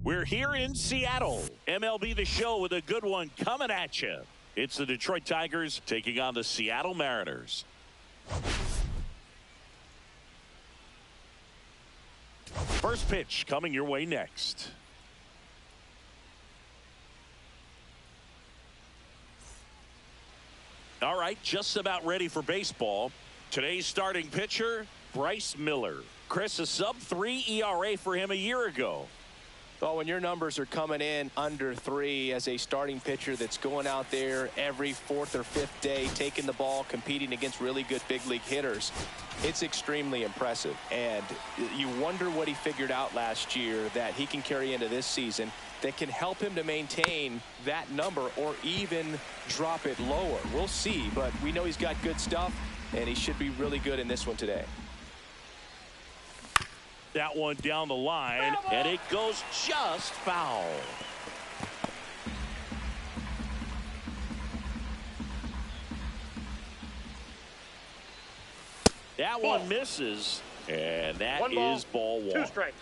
We're here in Seattle. MLB The Show with a good one coming at you. It's the Detroit Tigers taking on the Seattle Mariners. First pitch coming your way next. All right, just about ready for baseball. Today's starting pitcher, Bryce Miller. Chris, a sub-3 ERA for him a year ago. Well, when your numbers are coming in under 3 as a starting pitcher that's going out there every 4th or 5th day, taking the ball, competing against really good big league hitters, it's extremely impressive. And you wonder what he figured out last year that he can carry into this season that can help him to maintain that number or even drop it lower. We'll see, but we know he's got good stuff, and he should be really good in this one today. That one down the line, and it goes just foul. That one misses, and that is ball 1. 2 strikes.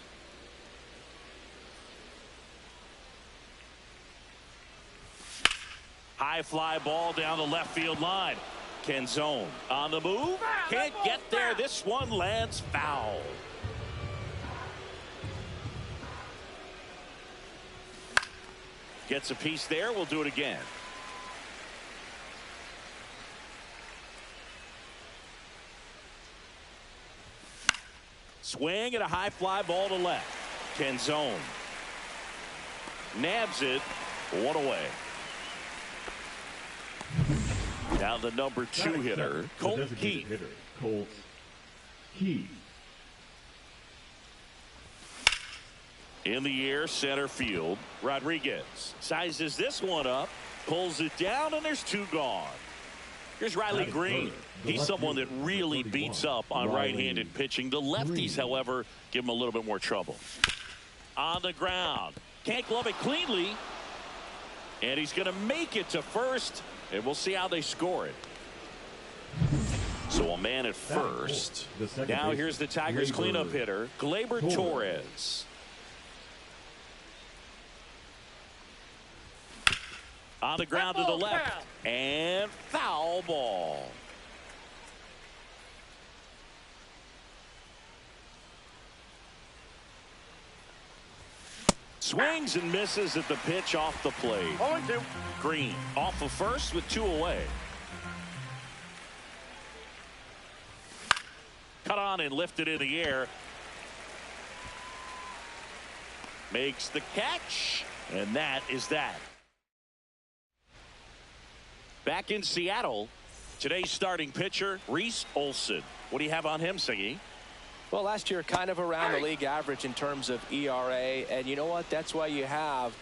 High fly ball down the left field line. Canzone on the move. Can't get there. This one lands foul. Gets a piece there. We'll do it again. Swing and a high fly ball to left. Canzone nabs it. 1 away. Now the number 2 hitter, Colt Keith. Colt Keith. In the air, center field. Rodriguez sizes this one up, pulls it down, and there's 2 gone. Here's Riley Green. He's someone that really beats up on right-handed pitching. The lefties, however, give him a little bit more trouble. On the ground. Can't glove it cleanly. And he's going to make it to first. And we'll see how they score it. So a man at first. Now here's the Tigers cleanup hitter, Gleyber Torres. On the ground to the left, and foul ball. Swings and misses at the pitch off the plate. 0-2. Green off of first with 2 away. Cut on and lifted in the air. Makes the catch, and that is that. Back in Seattle, today's starting pitcher, Reese Olson. What do you have on him, Siggy? Well, last year kind of around the league average in terms of ERA, and you know what? That's why you have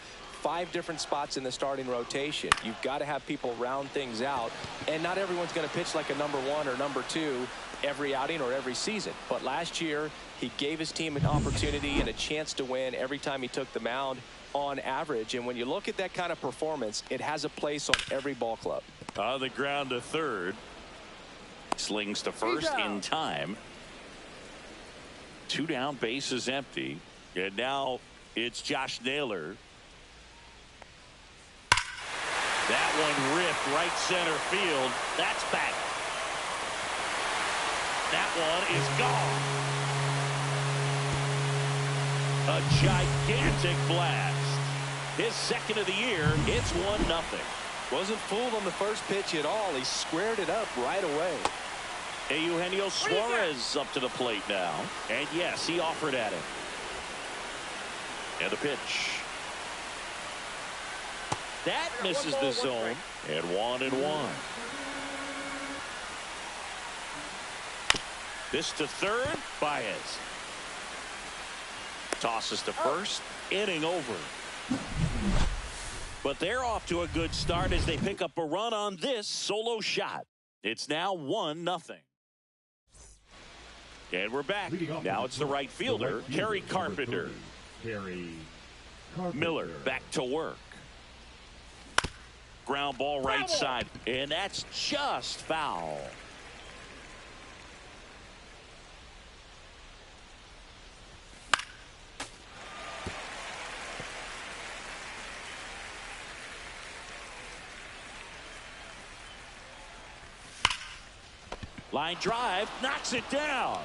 5 different spots in the starting rotation. You've got to have people round things out, and not everyone's going to pitch like a number 1 or number 2 every outing or every season. But last year, he gave his team an opportunity and a chance to win every time he took the mound on average. And when you look at that kind of performance, it has a place on every ball club. On the ground to third. Slings to first in time. 2 down, base is empty. And now it's Josh Naylor. That one ripped right center field. That's back. That one is gone. A gigantic blast. His second of the year. It's 1-0. Wasn't fooled on the first pitch at all. He squared it up right away. Eugenio Suarez up to the plate now. And yes, he offered at it. And the pitch. That misses the zone. And 1-1. This to third. Baez. Tosses to first. Inning over. But they're off to a good start as they pick up a run on this solo shot. It's now 1-0. And we're back. Now it's the right fielder, Kerry Carpenter. Miller back to work. Ground ball right side. And that's just foul. Line drive, knocks it down.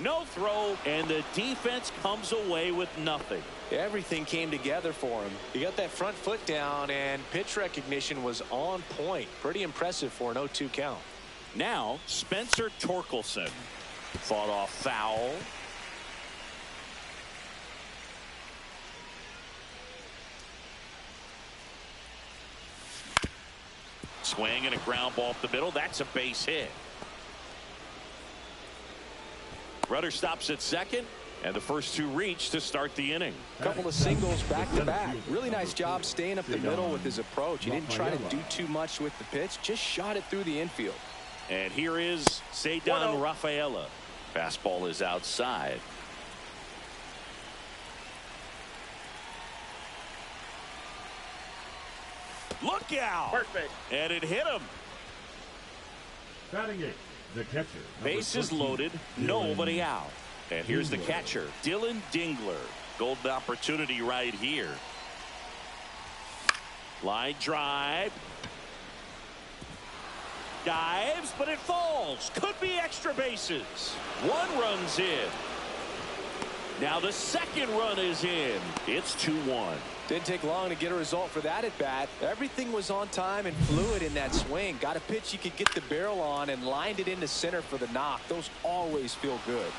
No throw, and the defense comes away with nothing. Everything came together for him. He got that front foot down, and pitch recognition was on point. Pretty impressive for an 0-2 count. Now, Spencer Torkelson. Fought off foul. Swing and a ground ball up the middle. That's a base hit. Rudder stops at second, and the first two reach to start the inning. Couple of singles back to back. Really nice job staying up the middle with his approach. He didn't try to do too much with the pitch, just shot it through the infield. And here is Cedar Rafaela. Fastball is outside. Look out! Perfect. And it hit him. Batting eight, the catcher. Bases loaded, nobody out. And here's the catcher, Dylan Dingler. Golden opportunity right here. Line drive. Dives, but it falls. Could be extra bases. One run's in. Now the second run is in. It's 2-1. Didn't take long to get a result for that at bat. Everything was on time and fluid in that swing. Got a pitch you could get the barrel on and lined it into center for the knock. Those always feel good.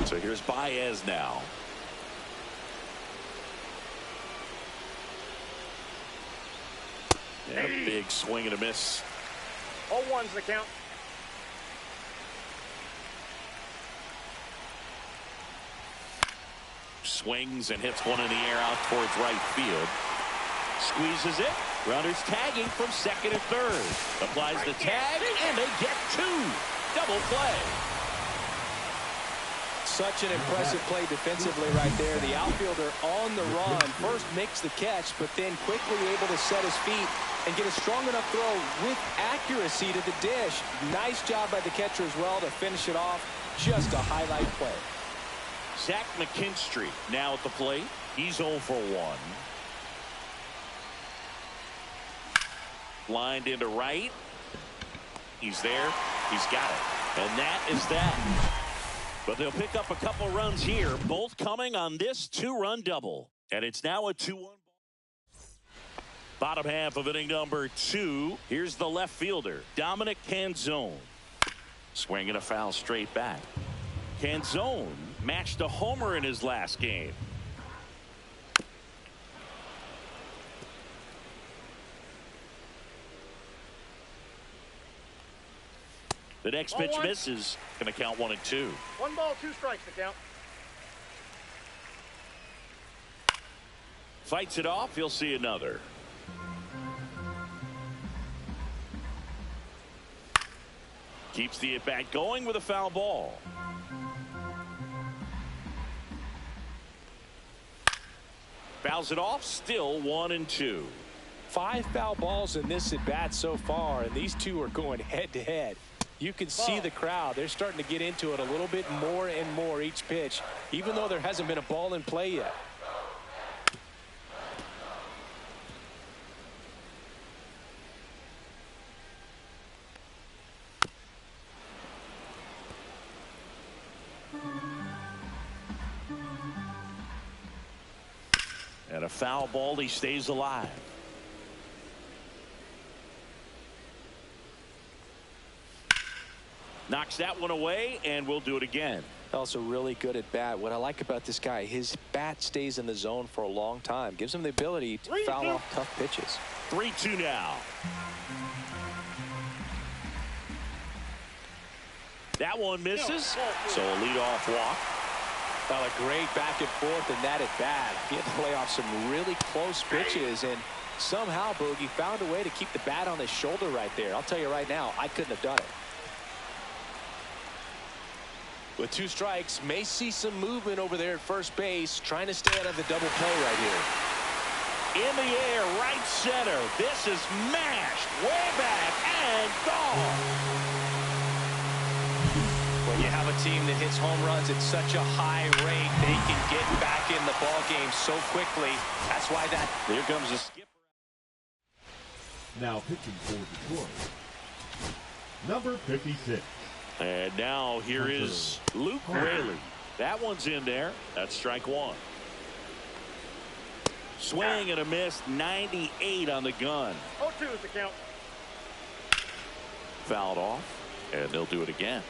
So here's Baez now. And a big swing and a miss. 0-1's the count. Swings and hits one in the air out towards right field. Squeezes it. Runners tagging from second and third. Applies the tag, and they get two. Double play. Such an impressive play defensively right there. The outfielder on the run. First makes the catch, but then quickly able to set his feet and get a strong enough throw with accuracy to the dish. Nice job by the catcher as well to finish it off. Just a highlight play. Zach McKinstry now at the plate. He's 0 for 1. Lined into right. He's there. He's got it. And that is that. But they'll pick up a couple runs here, both coming on this two-run double. And it's now a 2-1 ball. Bottom half of inning number 2. Here's the left fielder, Dominic Canzone. Swinging a foul straight back. Canzone matched a homer in his last game. The next pitch misses. Going to count 1 and 2. 1 ball, 2 strikes to count. Fights it off. He'll see another. Keeps the at-bat going with a foul ball. Fouls it off. Still 1 and 2. 5 foul balls in this at-bat so far, and these two are going head-to-head. You can see the crowd. They're starting to get into it a little bit more and more each pitch, even though there hasn't been a ball in play yet. And a foul ball. He stays alive. Knocks that one away, and we'll do it again. Also really good at bat. What I like about this guy, his bat stays in the zone for a long time. Gives him the ability to foul off tough pitches. 3-2 now. That one misses, so a leadoff walk. Well, a great back and forth in that at bat. He had to play off some really close pitches, and somehow Boogie found a way to keep the bat on his shoulder right there. I'll tell you right now, I couldn't have done it. With 2 strikes, may see some movement over there at first base, trying to stay out of the double play right here. In the air, right center. This is mashed way back and gone. When you have a team that hits home runs at such a high rate, they can get back in the ball game so quickly. That's why that. Here comes the skipper. Now pitching for Detroit, number 56. And now here is Luke Raley. That one's in there. That's strike 1. Swing and a miss. 98 on the gun. 0-2 is the count. Fouled off, and they'll do it again.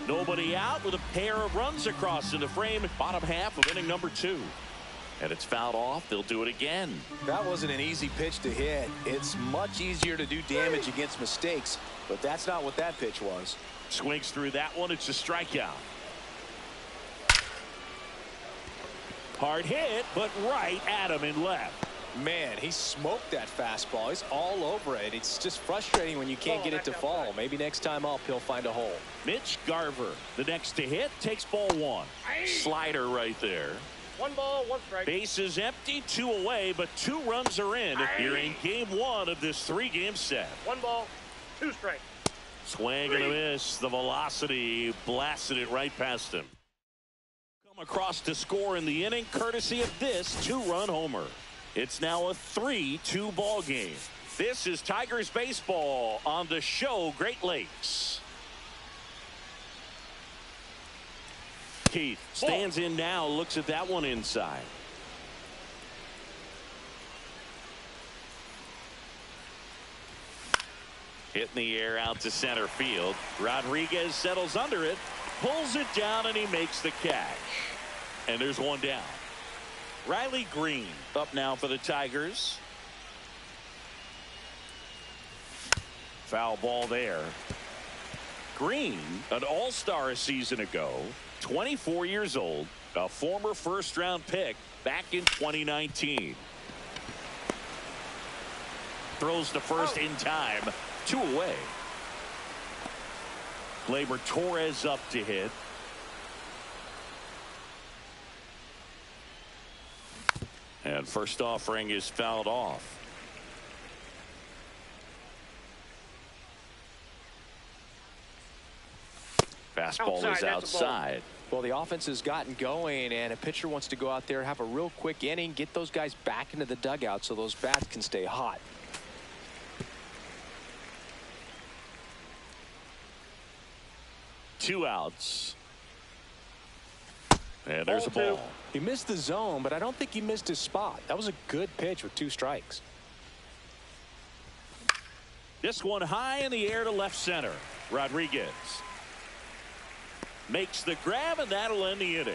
Nobody out with a pair of runs across in the frame. Bottom half of inning number 2. And it's fouled off. They'll do it again. That wasn't an easy pitch to hit. It's much easier to do damage against mistakes, but that's not what that pitch was. Swings through that one. It's a strikeout. Hard hit, but right at him in left. Man, he smoked that fastball. He's all over it. It's just frustrating when you can't get it to fall. Maybe next time up, he'll find a hole. Mitch Garver, the next to hit, takes ball 1. Slider right there. 1 ball, 1 strike. Bases empty, 2 away, but 2 runs are in here in game 1 of this 3-game set. 1 ball, 2 strikes. Swing and a miss. The velocity blasted it right past him. Come across to score in the inning, courtesy of this 2-run homer. It's now a 3-2 ball game. This is Tigers baseball on the show Great Lakes. Keith stands in now, looks at that one inside. Hit in the air out to center field. Rodriguez settles under it, pulls it down, and he makes the catch. And there's one down. Riley Green up now for the Tigers. Foul ball there. Green, an all-star a season ago, 24 years old, a former first-round pick back in 2019. Throws to first in time, 2 away. Gleyber Torres up to hit. And first offering is fouled off. Fastball is outside. Well, the offense has gotten going, and a pitcher wants to go out there, have a real quick inning, get those guys back into the dugout so those bats can stay hot. Two outs. And there's a ball. He missed the zone, but I don't think he missed his spot. That was a good pitch with 2 strikes. This one high in the air to left center. Rodriguez makes the grab, and that'll end the inning.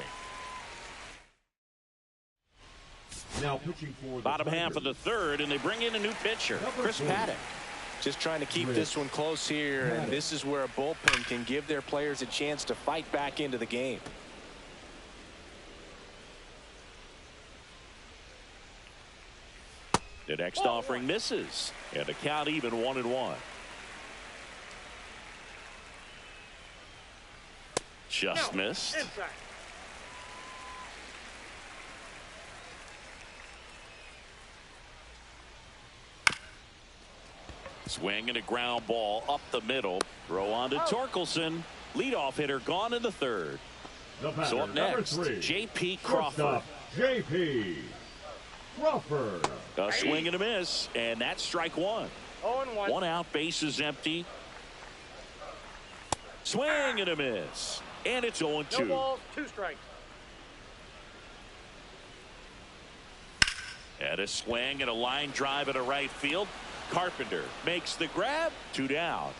Now pitching for the bottom half of the 3rd, and they bring in a new pitcher, Chris Paddock. Just trying to keep this one close here, and this is where a bullpen can give their players a chance to fight back into the game. The next offering misses, and the count even 1-1. Just missed. Inside. Swing and a ground ball up the middle. Throw on to Torkelson. Leadoff hitter gone in the third. So up next, J.P. Crawford. J.P. Crawford. A swing and a miss, and that's strike one. 0-1. One out, bases empty. Swing and a miss, and it's 0-2. No balls, 2 strikes. And a swing and a line drive at a right field. Carpenter makes the grab. 2 down.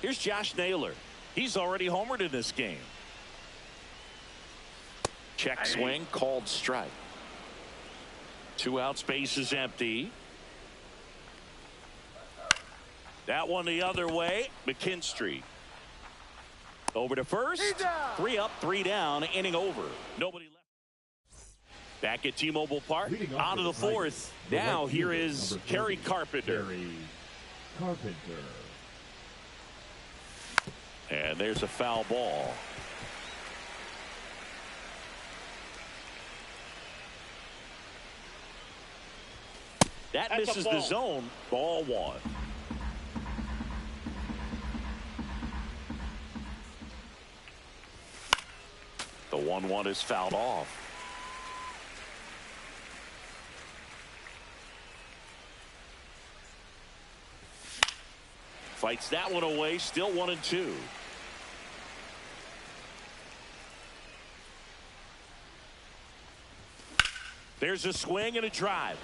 Here's Josh Naylor. He's already homered in this game. Check swing, called strike. 2 outs, bases empty. That one the other way. McKinstry. Over to first. 3 up, 3 down. Inning over. Nobody left. Back at T-Mobile Park. On to the fourth. Now here is Kerry Carpenter. And there's a foul ball. That misses the zone. Ball 1. The 1-1 is fouled off. Fights that one away. Still 1-2. There's a swing and a drive.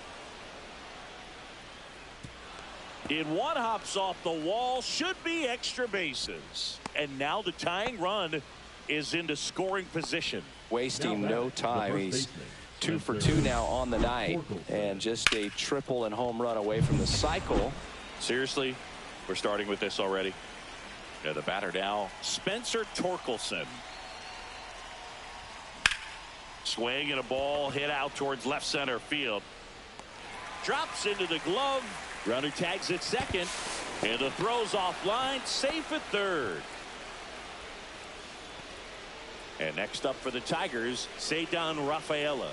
In one, hops off the wall. Should be extra bases. And now the tying run is into scoring position. Wasting no time. He's 2 for 2 now on the night. And just a triple and home run away from the cycle. Seriously, we're starting with this already. Yeah, the batter now, Spencer Torkelson. Swing and a ball hit out towards left center field. Drops into the glove. Runner tags at second. And the throw's offline. Safe at third. And next up for the Tigers, Ceddanne Rafaela.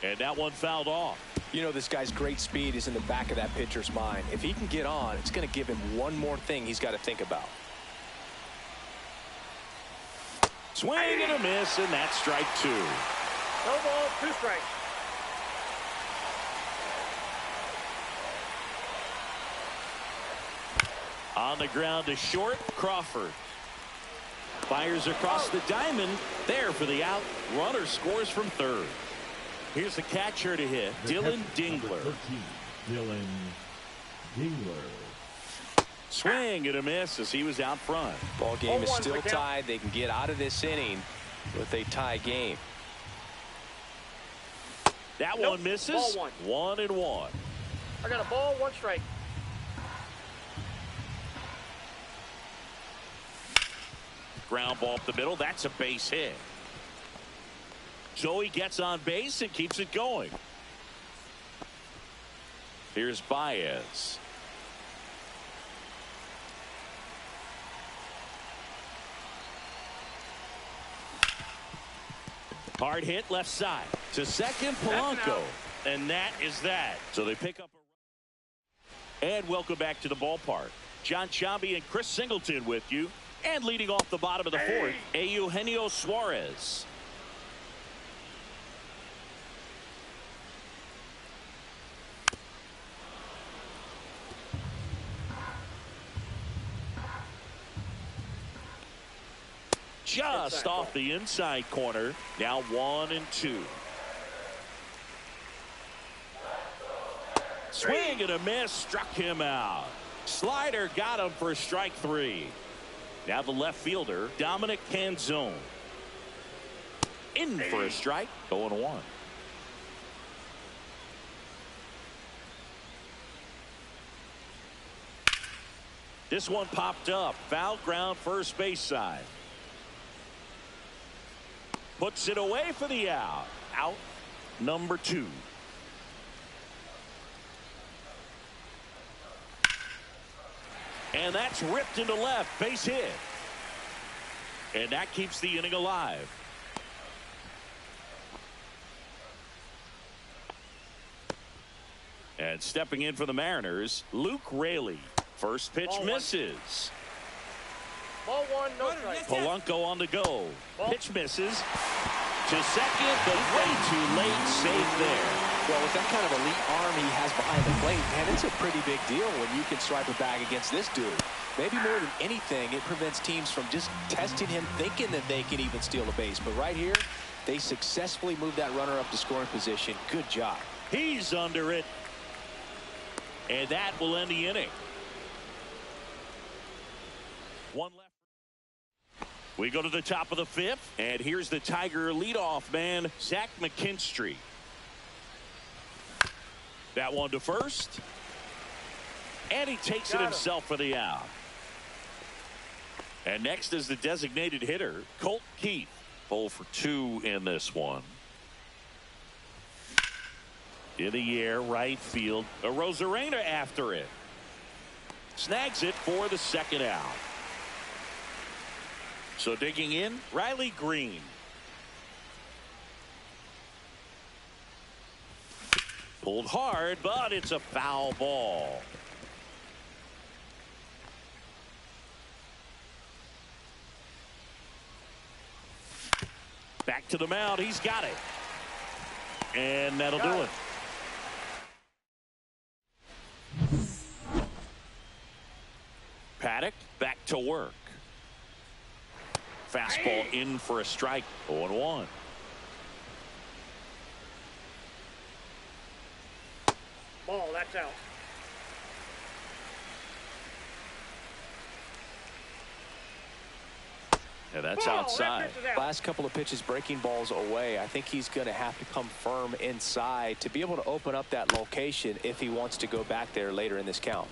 And that one fouled off. You know, this guy's great speed is in the back of that pitcher's mind. If he can get on, it's going to give him one more thing he's got to think about. Swing and a miss, and that's strike 2. No balls, 2 strikes. On the ground to short, Crawford. Fires across the diamond. There for the out. Runner scores from third. Here's the catcher to hit, Dylan Dingler. Dylan Dingler. Swing and a miss as he was out front. Ball game is still tied. They can get out of this inning with a tie game. That one misses. 1-1. I got a ball, 1 strike. Ground ball up the middle. That's a base hit. Joey gets on base and keeps it going. Here's Baez. Hard hit left side to second, Polanco, and that is that. So they pick up a... And welcome back to the ballpark. John Chambi and Chris Singleton with you. And leading off the bottom of the fourth, Eugenio Suarez. Just off the inside corner. Now 1-2. Swing and a miss. Struck him out. Slider got him for strike 3. Now the left fielder, Dominic Canzone. In for a strike. 0-1. This one popped up. Foul ground, first base side. Puts it away for the out. Out number 2. And that's ripped into left. Base hit. And that keeps the inning alive. And stepping in for the Mariners, Luke Raley. First pitch misses. Ball one, no strike. Polanco on the go. Pitch misses. To second, but way too late. Safe there. Well, with that kind of elite arm he has behind the plate, man, it's a pretty big deal when you can stripe a bag against this dude. Maybe more than anything, it prevents teams from just testing him, thinking that they can even steal a base. But right here, they successfully moved that runner up to scoring position. Good job. He's under it. And that will end the inning. One left. We go to the top of the fifth, and here's the Tiger leadoff man, Zach McKinstry. That one to first. And he takes it himself for the out. And next is the designated hitter, Colt Keith. 0 for 2 in this one. In the air, right field. Rosarena after it. Snags it for the second out. So digging in, Riley Green. Pulled hard, but it's a foul ball. Back to the mound. He's got it. And that'll do it. Paddock back to work. Fastball in for a strike. 0-1. Ball, that's out. And that's outside. Last couple of pitches breaking balls away. I think he's going to have to come firm inside to be able to open up that location if he wants to go back there later in this count.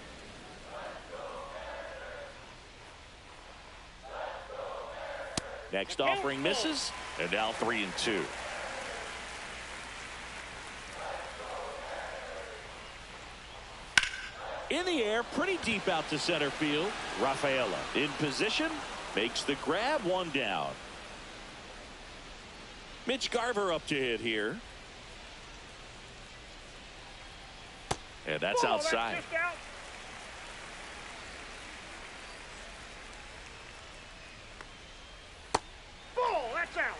Next offering misses, and now 3-2. In the air, pretty deep out to center field. Rafaela in position, makes the grab, one down. Mitch Garver up to hit here. And that's outside. That's just out. That's out.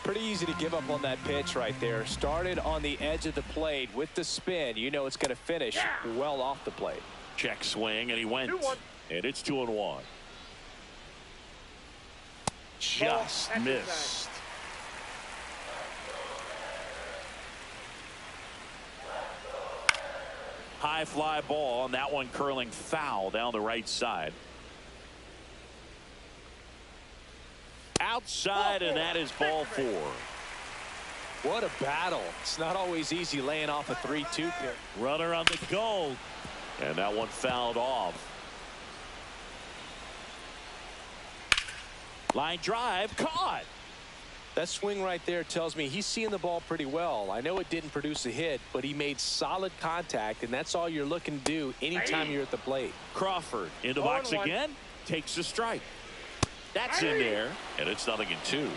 Pretty easy to give up on that pitch right there. Started on the edge of the plate with the spin. You know it's going to finish well off the plate. Check swing, and he went. 2-1. And it's 2-1. Just missed. High fly ball, and that one curling foul down the right side. Outside, and that is ball 4. What a battle. It's not always easy laying off a 3-2 pitch. Runner on the go, and that one fouled off. Line drive, caught. That swing right there tells me he's seeing the ball pretty well. I know it didn't produce a hit, but he made solid contact, and that's all you're looking to do anytime you're at the plate. Crawford into box again, takes a strike. That's in there, and it's 0-2.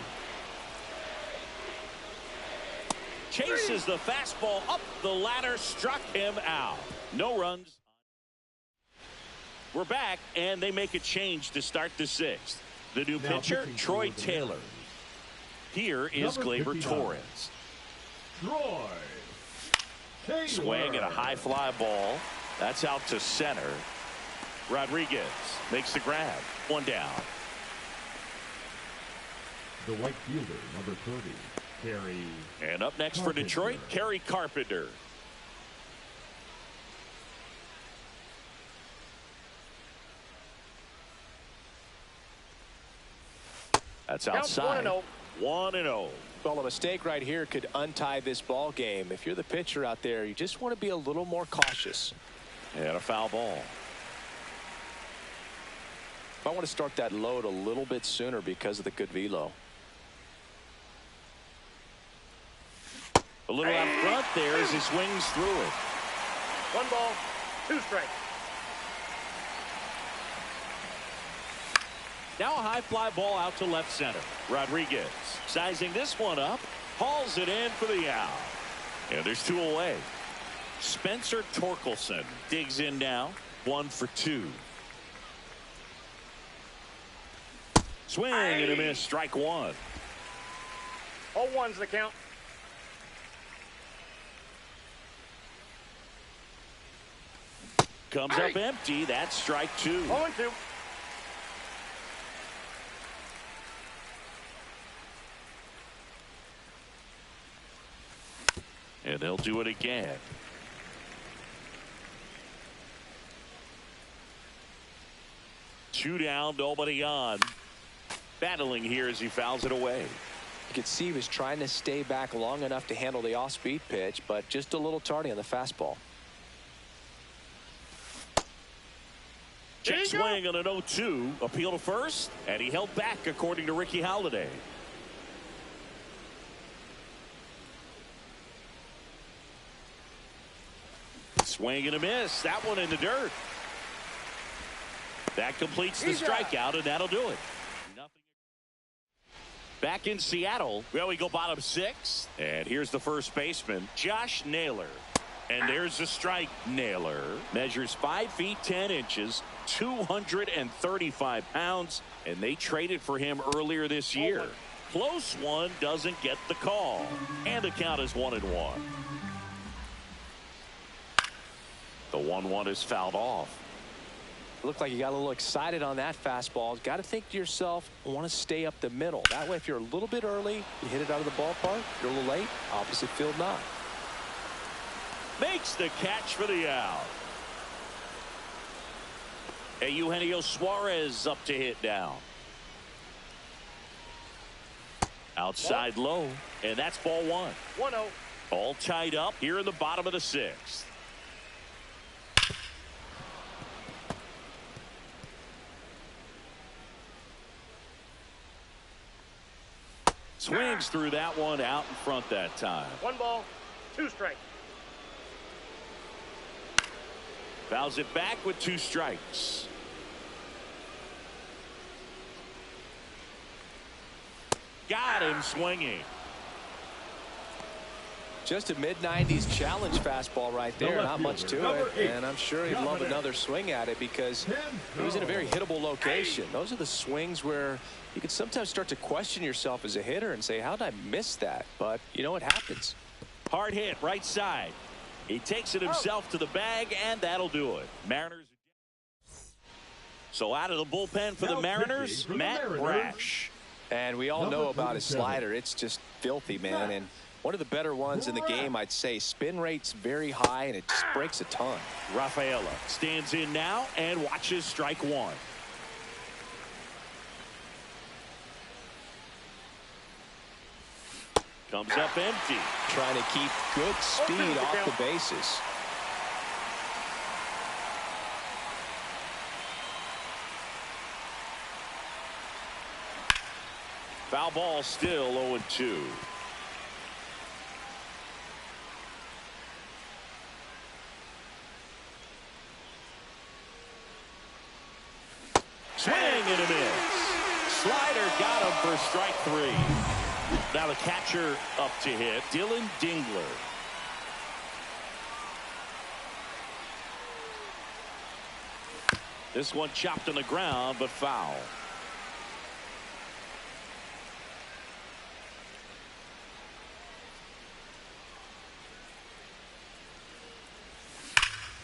Chases the fastball up the ladder, struck him out. No runs. We're back, and they make a change to start the 6th. The new pitcher, Troy Taylor. Here is Gleyber Torres. Troy Taylor. Swing at a high fly ball. That's out to center. Rodriguez makes the grab. One down. The right fielder, number 30, Kerry. And up next for Detroit, Kerry Carpenter. That's outside. 1-0. Well, a mistake right here could untie this ball game. If you're the pitcher out there, you just want to be a little more cautious. And a foul ball. I want to start that load a little bit sooner because of the good velo. A little out front there as he swings through it. 1 ball, 2 strikes. Now a high fly ball out to left center. Rodriguez sizing this one up, hauls it in for the out. And there's 2 away. Spencer Torkelson digs in now. 1 for 2. Swing and a miss. Strike 1. All one's the count. Comes up empty. That's strike 2. 0-2. And they'll do it again. Two down, nobody on. Battling here as he fouls it away. You could see he was trying to stay back long enough to handle the off-speed pitch, but just a little tardy on the fastball. Check swing on an 0-2. Appeal to first, and he held back according to Ricky Halliday. Swing and a miss. That one in the dirt. That completes the strikeout, and that'll do it. Nothing. Back in Seattle. Well, we go bottom 6. And here's the first baseman, Josh Naylor. And there's the strike. Naylor measures 5 feet 10 inches, 235 pounds, and they traded for him earlier this year. Close one, doesn't get the call. And the count is 1-1. The 1-1 is fouled off. Looked like you got a little excited on that fastball. Got to think to yourself, I want to stay up the middle. That way, if you're a little bit early, you hit it out of the ballpark. If you're a little late, opposite field not. Makes the catch for the out. And Eugenio Suarez up to hit now. Outside low, and that's ball 1. 1-0. All tied up here in the bottom of the 6th. Swings through that one, out in front that time. 1 ball, 2 strikes. Fouls it back with 2 strikes. Got him swinging. Just a mid-90s challenge fastball right there. Not much to it. And I'm sure he'd love another swing at it because he was in a very hittable location. Those are the swings where you can sometimes start to question yourself as a hitter and say, how did I miss that? But, you know, it happens. Hard hit, right side. He takes it himself to the bag, and that'll do it. Mariners. So out of the bullpen for the Mariners, Matt Brash. And we all know about his slider. It's just filthy, man. And one of the better ones in the game, I'd say. Spin rate's very high, and it just breaks a ton. Rafaela stands in now and watches strike 1. Comes up empty. Trying to keep good speed off the bases. Foul ball, still 0-2. Swing and a miss. Slider got him for strike 3. Now the catcher up to hit, Dylan Dingler. This one chopped on the ground, but foul.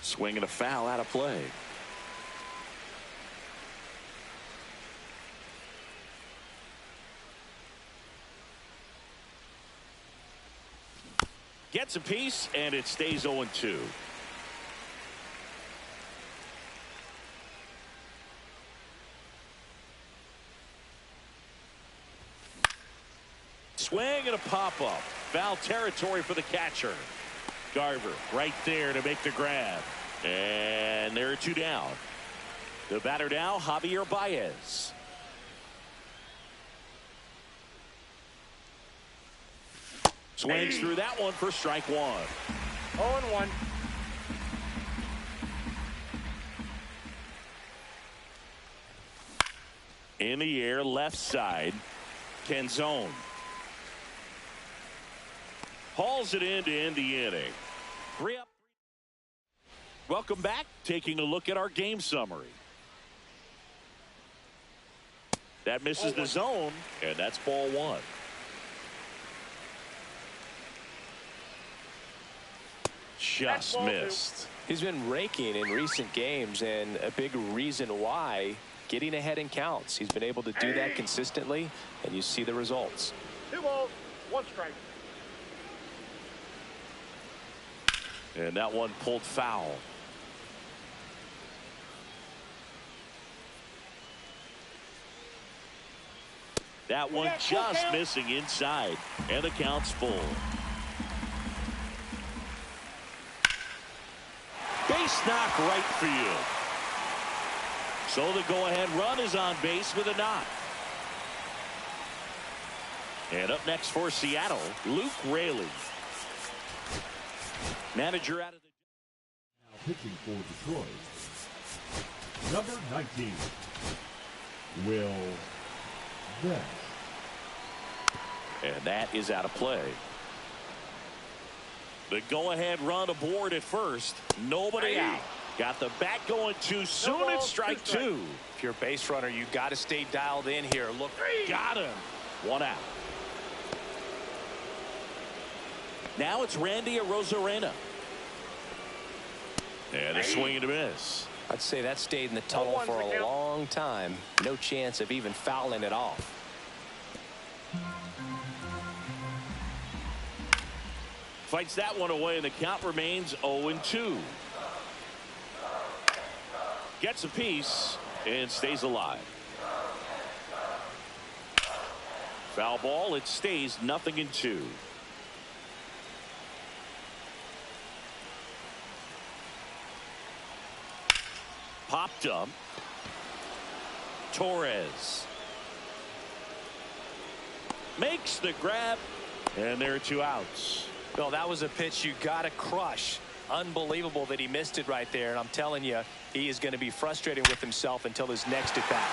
Swing and a foul out of play. Gets a piece, and it stays 0-2. Swing and a pop-up. Foul territory for the catcher. Garver right there to make the grab. And there are 2 down. The batter now, Javier Baez. Swings through that one for strike 1. 0-1. In the air, left side. Canzone. Hauls it in to end the inning. 3 up. Welcome back. Taking a look at our game summary. That misses the zone, and that's ball one. Just missed. He's been raking in recent games, and a big reason why, getting ahead in counts. He's been able to do that consistently, and you see the results. 2 balls, 1 strike. And that one pulled foul. That one just missing inside, and the count's full. Base knock right field. So the go-ahead run is on base with a knock. And up next for Seattle, Luke Raley. Manager out of the... Now pitching for Detroit, number 19, Will Vest. And that is out of play. The go-ahead run aboard at first. Nobody out. Got the bat going too soon. It's strike 2. If you're a base runner, you got to stay dialed in here. Look, got him. 1 out. Now it's Randy Arozarena. And a swing and a miss. I'd say that stayed in the tunnel for a long time. No chance of even fouling it off. Fights that one away, and the count remains 0-2. Gets a piece and stays alive. Foul ball. It stays 0-2. Popped up. Torres makes the grab, and there are 2 outs. Well, that was a pitch you got to crush. Unbelievable that he missed it right there. And I'm telling you, he is going to be frustrated with himself until his next at bat.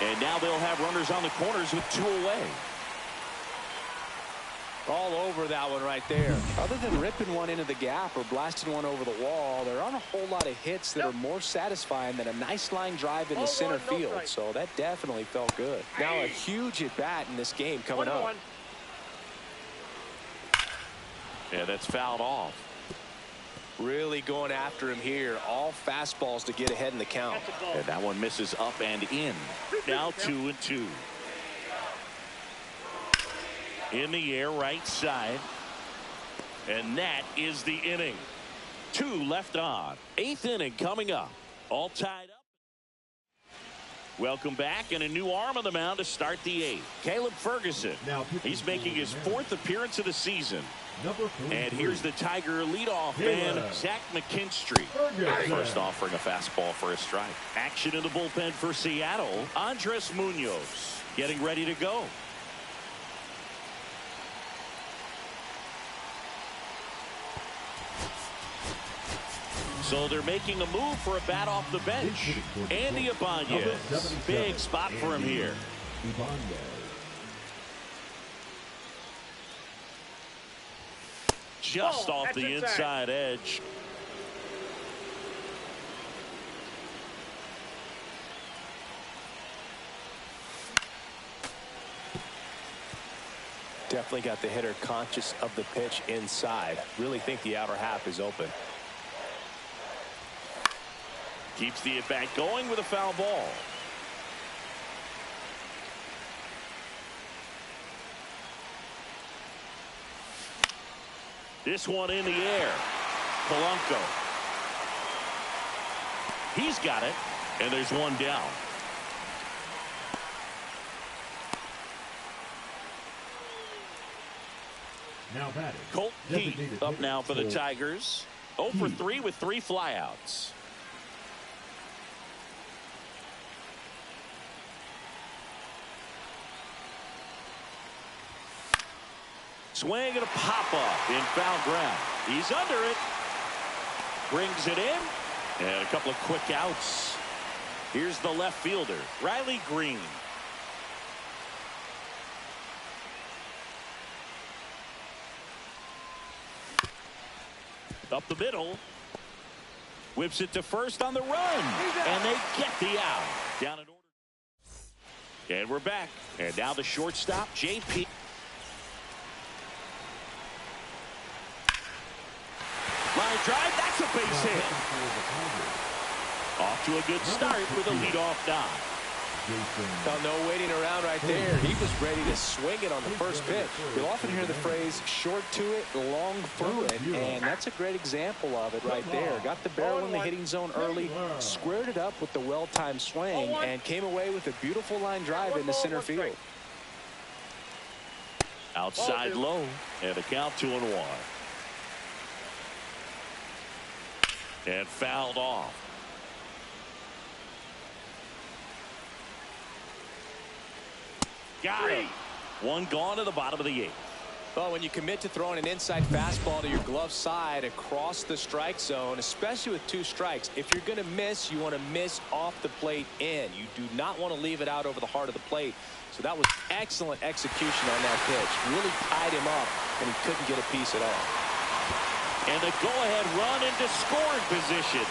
And now they'll have runners on the corners with 2 away. All over that one right there. Other than ripping one into the gap or blasting one over the wall, there aren't a whole lot of hits that are more satisfying than a nice line drive in the center field. So that definitely felt good. Now a huge at bat in this game coming up. Yeah, that's fouled off. Really going after him here. All fastballs to get ahead in the count. And that one misses up and in. Now 2-2. In the air, right side. And that is the inning. 2 left on. 8th inning coming up. All tied up. Welcome back, and a new arm on the mound to start the 8th. Caleb Ferguson. He's making his 4th appearance of the season. And here's the Tiger leadoff man, Zach McKinstry. First offering a fastball for a strike. Action in the bullpen for Seattle. Andres Munoz getting ready to go. So they're making a move for a bat off the bench. Andy Ibanez. Big spot for him here. Just off the inside edge. Definitely got the hitter conscious of the pitch inside. Really think the outer half is open. Keeps the at-bat going with a foul ball. This one in the air. Polanco. He's got it, and there's one down. Now batting. Colt Heath up now for the Tigers. 0 for 3 with 3 flyouts. Swing and a pop-up in foul ground. He's under it. Brings it in. And a couple of quick outs. Here's the left fielder, Riley Green. Up the middle. Whips it to first on the run. And they get the out. Down in order. And we're back. And now the shortstop, JP. Line drive, that's a base hit. Off to a good start with a leadoff knock. Well, no waiting around right there. He was ready to swing it on the first pitch. You'll often hear the phrase, short to it, long through it, and that's a great example of it right there. Got the barrel in the hitting zone early, squared it up with the well-timed swing, and came away with a beautiful line drive into center field. Outside low, and the count 2-1. And fouled off. Got it. One gone to the bottom of the 8th. Well, when you commit to throwing an inside fastball to your glove side across the strike zone, especially with 2 strikes, if you're going to miss, you want to miss off the plate in. You do not want to leave it out over the heart of the plate. So that was excellent execution on that pitch. Really tied him up, and he couldn't get a piece at all. And the go-ahead run into scoring position.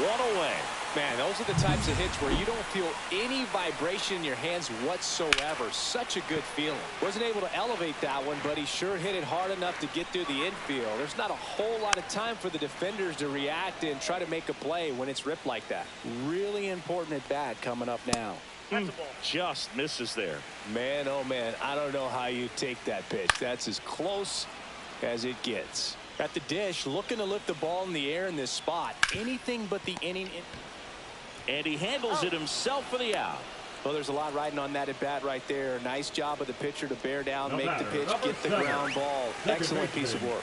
1 away. Man, those are the types of hits where you don't feel any vibration in your hands whatsoever. Such a good feeling. Wasn't able to elevate that one, but he sure hit it hard enough to get through the infield. There's not a whole lot of time for the defenders to react and try to make a play when it's ripped like that. Really important at bat coming up now. Just misses there. Man, oh man, I don't know how you take that pitch. That's as close as it gets. At the dish, looking to lift the ball in the air in this spot. Anything but the inning. And he handles it himself for the out. Well, there's a lot riding on that at bat right there. Nice job of the pitcher to bear down, make the pitch, get the ground ball. Excellent piece of work.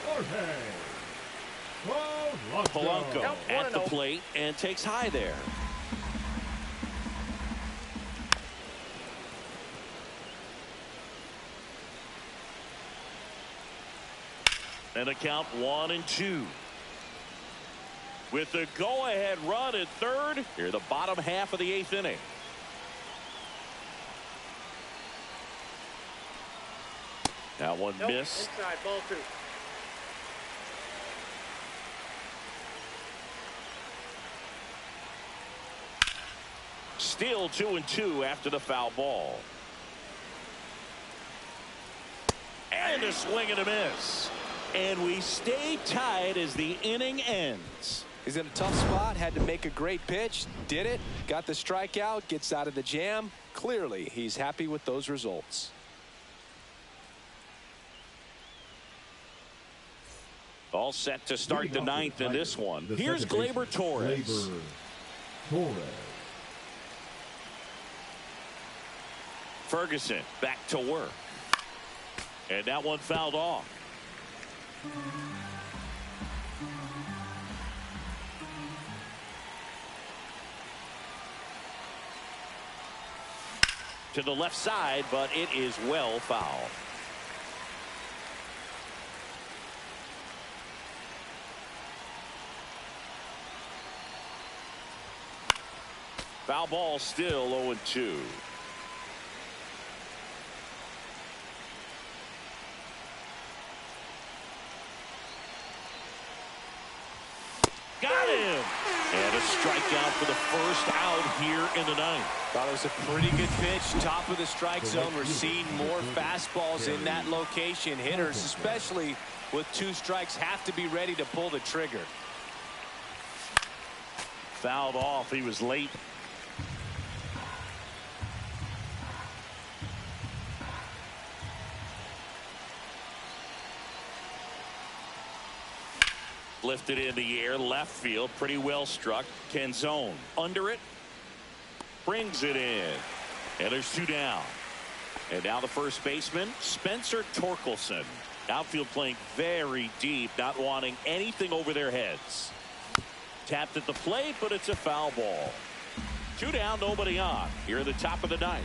Polanco at the plate and takes high there. And a count 1-2. With the go-ahead run at third, here the bottom half of the 8th inning. That one missed. Inside, ball 2. Still 2-2 after the foul ball. And a swing and a miss. And we stay tied as the inning ends. He's in a tough spot, had to make a great pitch, did it, got the strikeout, gets out of the jam. Clearly, he's happy with those results. All set to start the 9th in this one. Here's Gleyber Torres. Ferguson back to work. And that one fouled off. To the left side, but it is well fouled. Foul ball, still 0-2. Got him! And a strikeout for the first out here in the 9th. Thought it was a pretty good pitch. Top of the strike zone. We're seeing more fastballs in that location. Hitters, especially with 2 strikes, have to be ready to pull the trigger. Fouled off. He was late. Lifted in the air, left field, pretty well struck. Canzone under it, brings it in, and there's 2 down. And now the first baseman, Spencer Torkelson. Outfield playing very deep, not wanting anything over their heads. Tapped at the plate, but it's a foul ball. 2 down, nobody on. Here at the top of the 9th.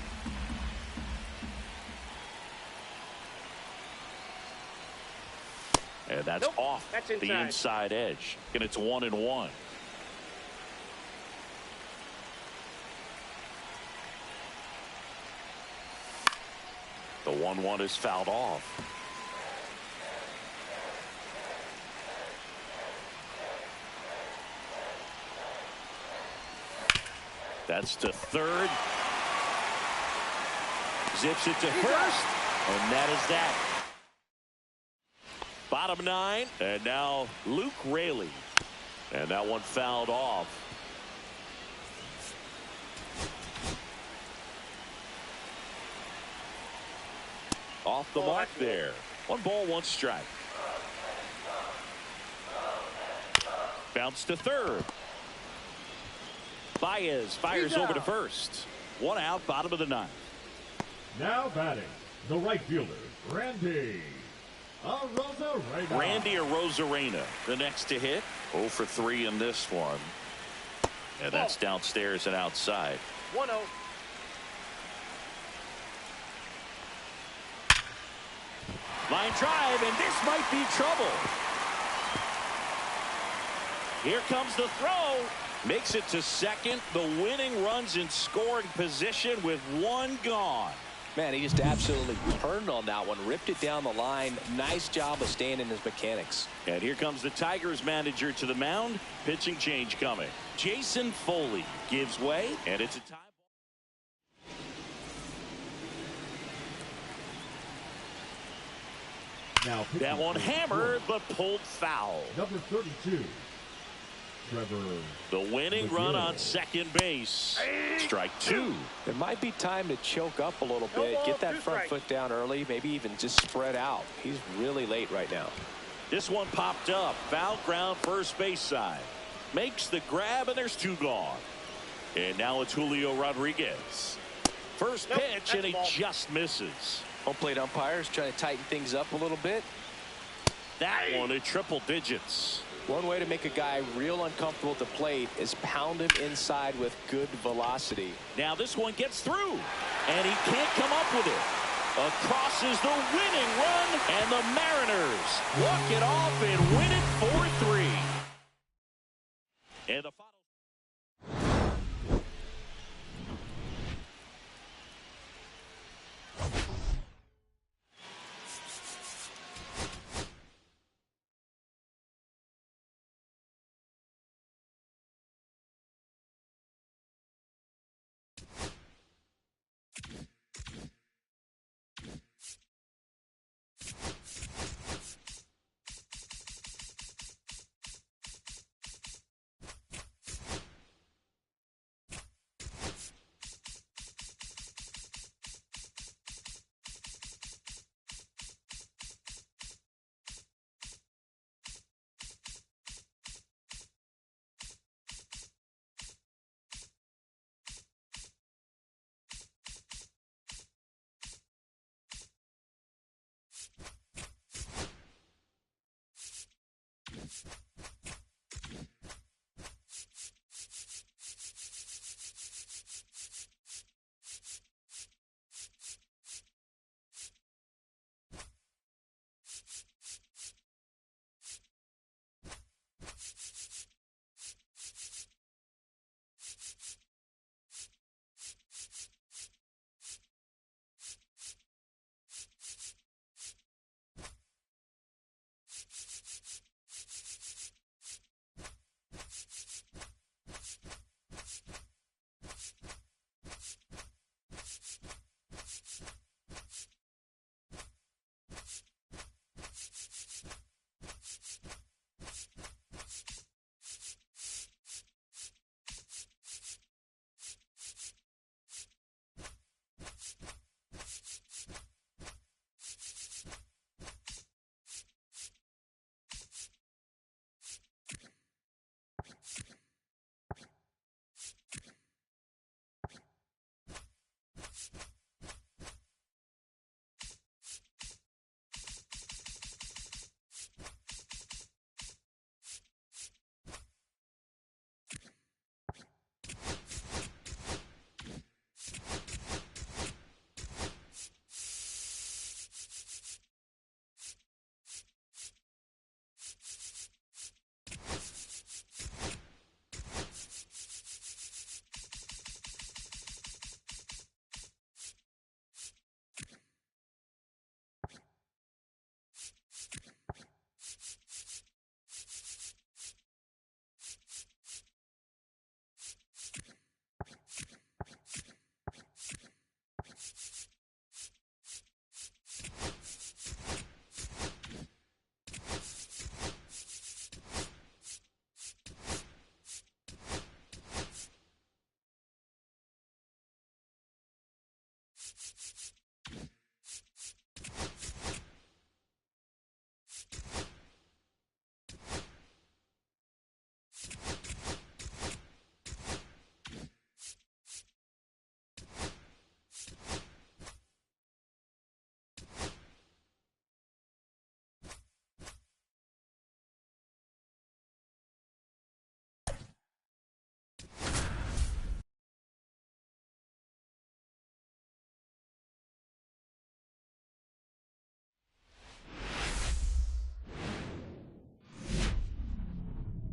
And that's off the inside edge. And it's 1-1. The 1-1 is fouled off. That's to third. Zips it to first. And that is that. Bottom 9. And now Luke Raley. And that one fouled off. Off the mark there. 1 ball, 1 strike. Bounce to third. Baez fires over to first. 1 out, bottom of the 9th. Now batting, the right fielder, Randy Arozarena. Randy Arozarena, the next to hit. 0 for 3 in this one. And that's downstairs and outside. 1-0. Line drive, and this might be trouble. Here comes the throw. Makes it to second. The winning runs in scoring position with 1 gone. Man, he just absolutely turned on that one, ripped it down the line. Nice job of staying in his mechanics. And here comes the Tigers manager to the mound. Pitching change coming. Jason Foley gives way, and it's a tie. Now That one hammered, but pulled foul. Number 32, Trevor. The winning run on second base. Strike 2. It might be time to choke up a little bit, get that front foot down early, maybe even just spread out. He's really late right now. This one popped up. Foul ground, first base side. Makes the grab, and there's 2 gone. And now it's Julio Rodriguez. First pitch, and he just misses. Home plate umpires trying to tighten things up a little bit. That one at triple digits. One way to make a guy real uncomfortable at the plate is pound him inside with good velocity. Now this one gets through, and he can't come up with it. Across is the winning run, and the Mariners walk it off and win it 4-3. And the final.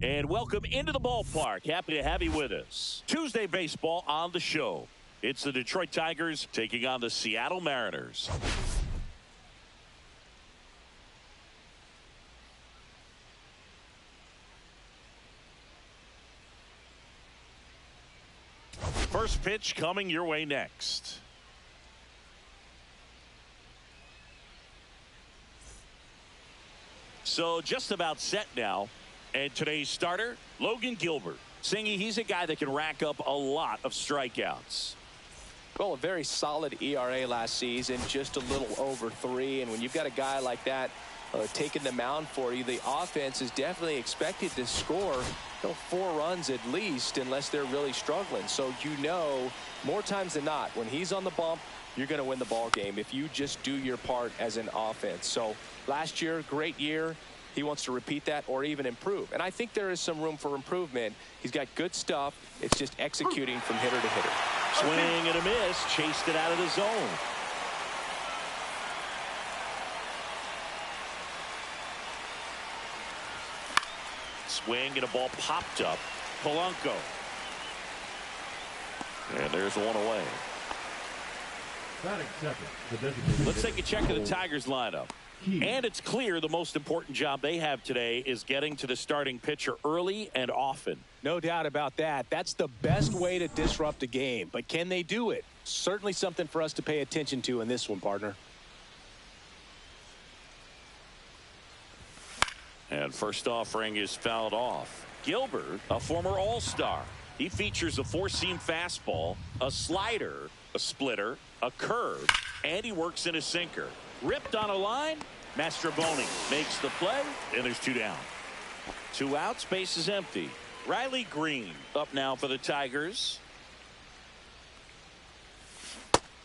And welcome into the ballpark. Happy to have you with us. Tuesday baseball on the show. It's the Detroit Tigers taking on the Seattle Mariners. First pitch coming your way next. So just about set now. And today's starter, Logan Gilbert. Singy, he's a guy that can rack up a lot of strikeouts. Well, a very solid ERA last season, just a little over 3. And when you've got a guy like that taking the mound for you, the offense is definitely expected to score 4 runs at least, unless they're really struggling. So more times than not, when he's on the bump, you're going to win the ball game if you just do your part as an offense. So last year, great year. He wants to repeat that or even improve. And I think there is some room for improvement. He's got good stuff. It's just executing from hitter to hitter. Swing and a miss. Chased it out of the zone. Swing and a ball popped up. Polanco. And there's one away. Batting second. Let's take a check of the Tigers lineup. And it's clear the most important job they have today is getting to the starting pitcher early and often. No doubt about that. That's the best way to disrupt a game. But can they do it? Certainly something for us to pay attention to in this one, partner. And first offering is fouled off. Gilbert, a former All-Star. He features a 4-seam fastball, a slider, a splitter, a curve, and he works in a sinker. Ripped on a line. Mastroboni makes the play, and there's 2 down. 2 outs, base is empty. Riley Green up now for the Tigers.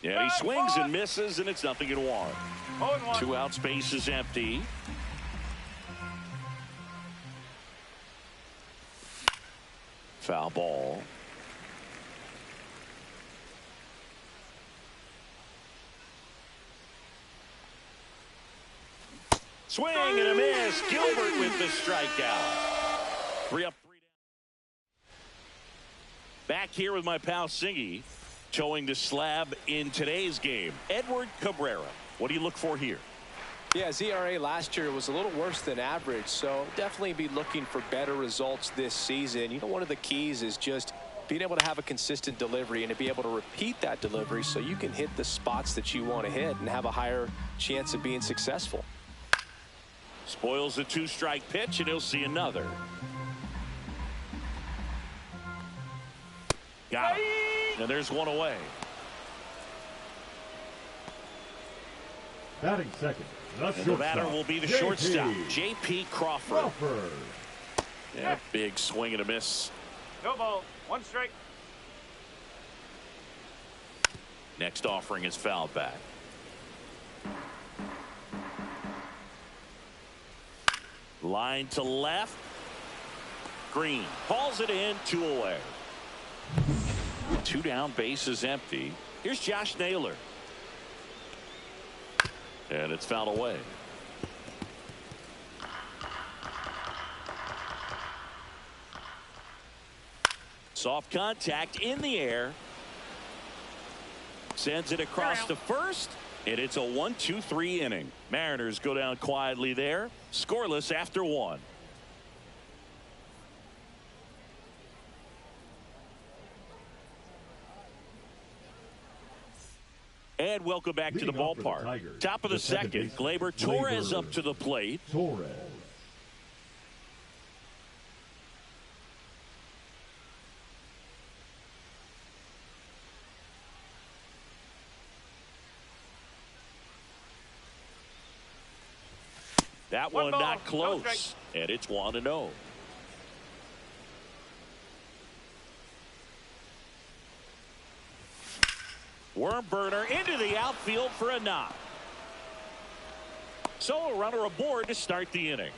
Yeah, he swings and misses, and it's 0-1. 2 outs, base is empty. Foul ball. Swing and a miss. Gilbert with the strikeout. 3 up, 3 down. Back here with my pal Singy, towing the slab in today's game. Edward Cabrera. What do you look for here? Yeah, his ERA last year was a little worse than average, so definitely be looking for better results this season. One of the keys is just being able to have a consistent delivery and to be able to repeat that delivery so you can hit the spots that you want to hit and have a higher chance of being successful. Spoils a 2-strike pitch, and he'll see another. Got him. And there's 1 away. Batting second. And the batter will be the shortstop, J.P. Crawford. Yeah, big swing and a miss. No ball. 1 strike. Next offering is fouled back. Line to left. Green hauls it in, 2 away. 2 down, base is empty. Here's Josh Naylor. And it's fouled away. Soft contact in the air. Sends it across to first. And it's a 1-2-3 inning. Mariners go down quietly there. Scoreless after 1. And welcome back to the ballpark. Top of the second, Gleyber Torres up to the plate. That one not close, and it's 1-0. Worm burner into the outfield for a knock. So a runner aboard to start the inning.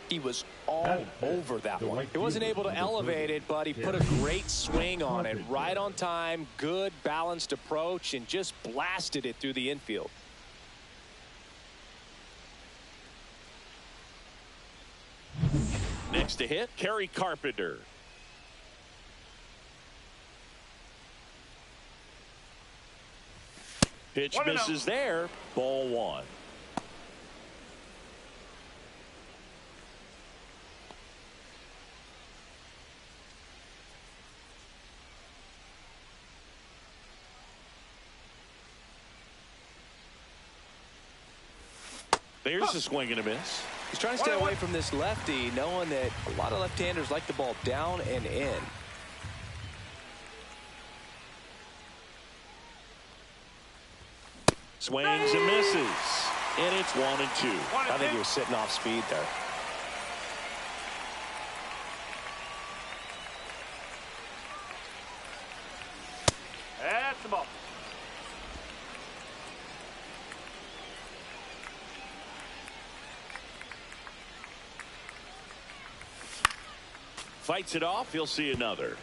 He was all over that one. He wasn't able to elevate it, but he put a great swing on it. Right on time, good balanced approach, and just blasted it through the infield. Next to hit, Kerry Carpenter. Pitch misses there. Ball 1. There's a swing and a miss. He's trying to stay away from this lefty, knowing that a lot of left-handers like the ball down and in. Swings and misses. And it's 1-2. I think he was sitting off speed there. That's the ball. Fights it off. He'll see another.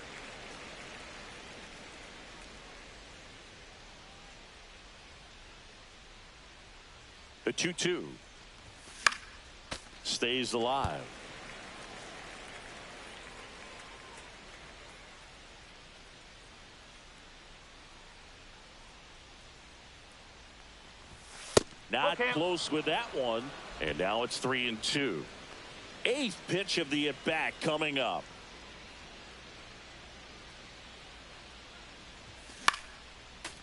The 2-2 stays alive. Not close with that one. And now it's 3-2. 8th pitch of the at-bat coming up.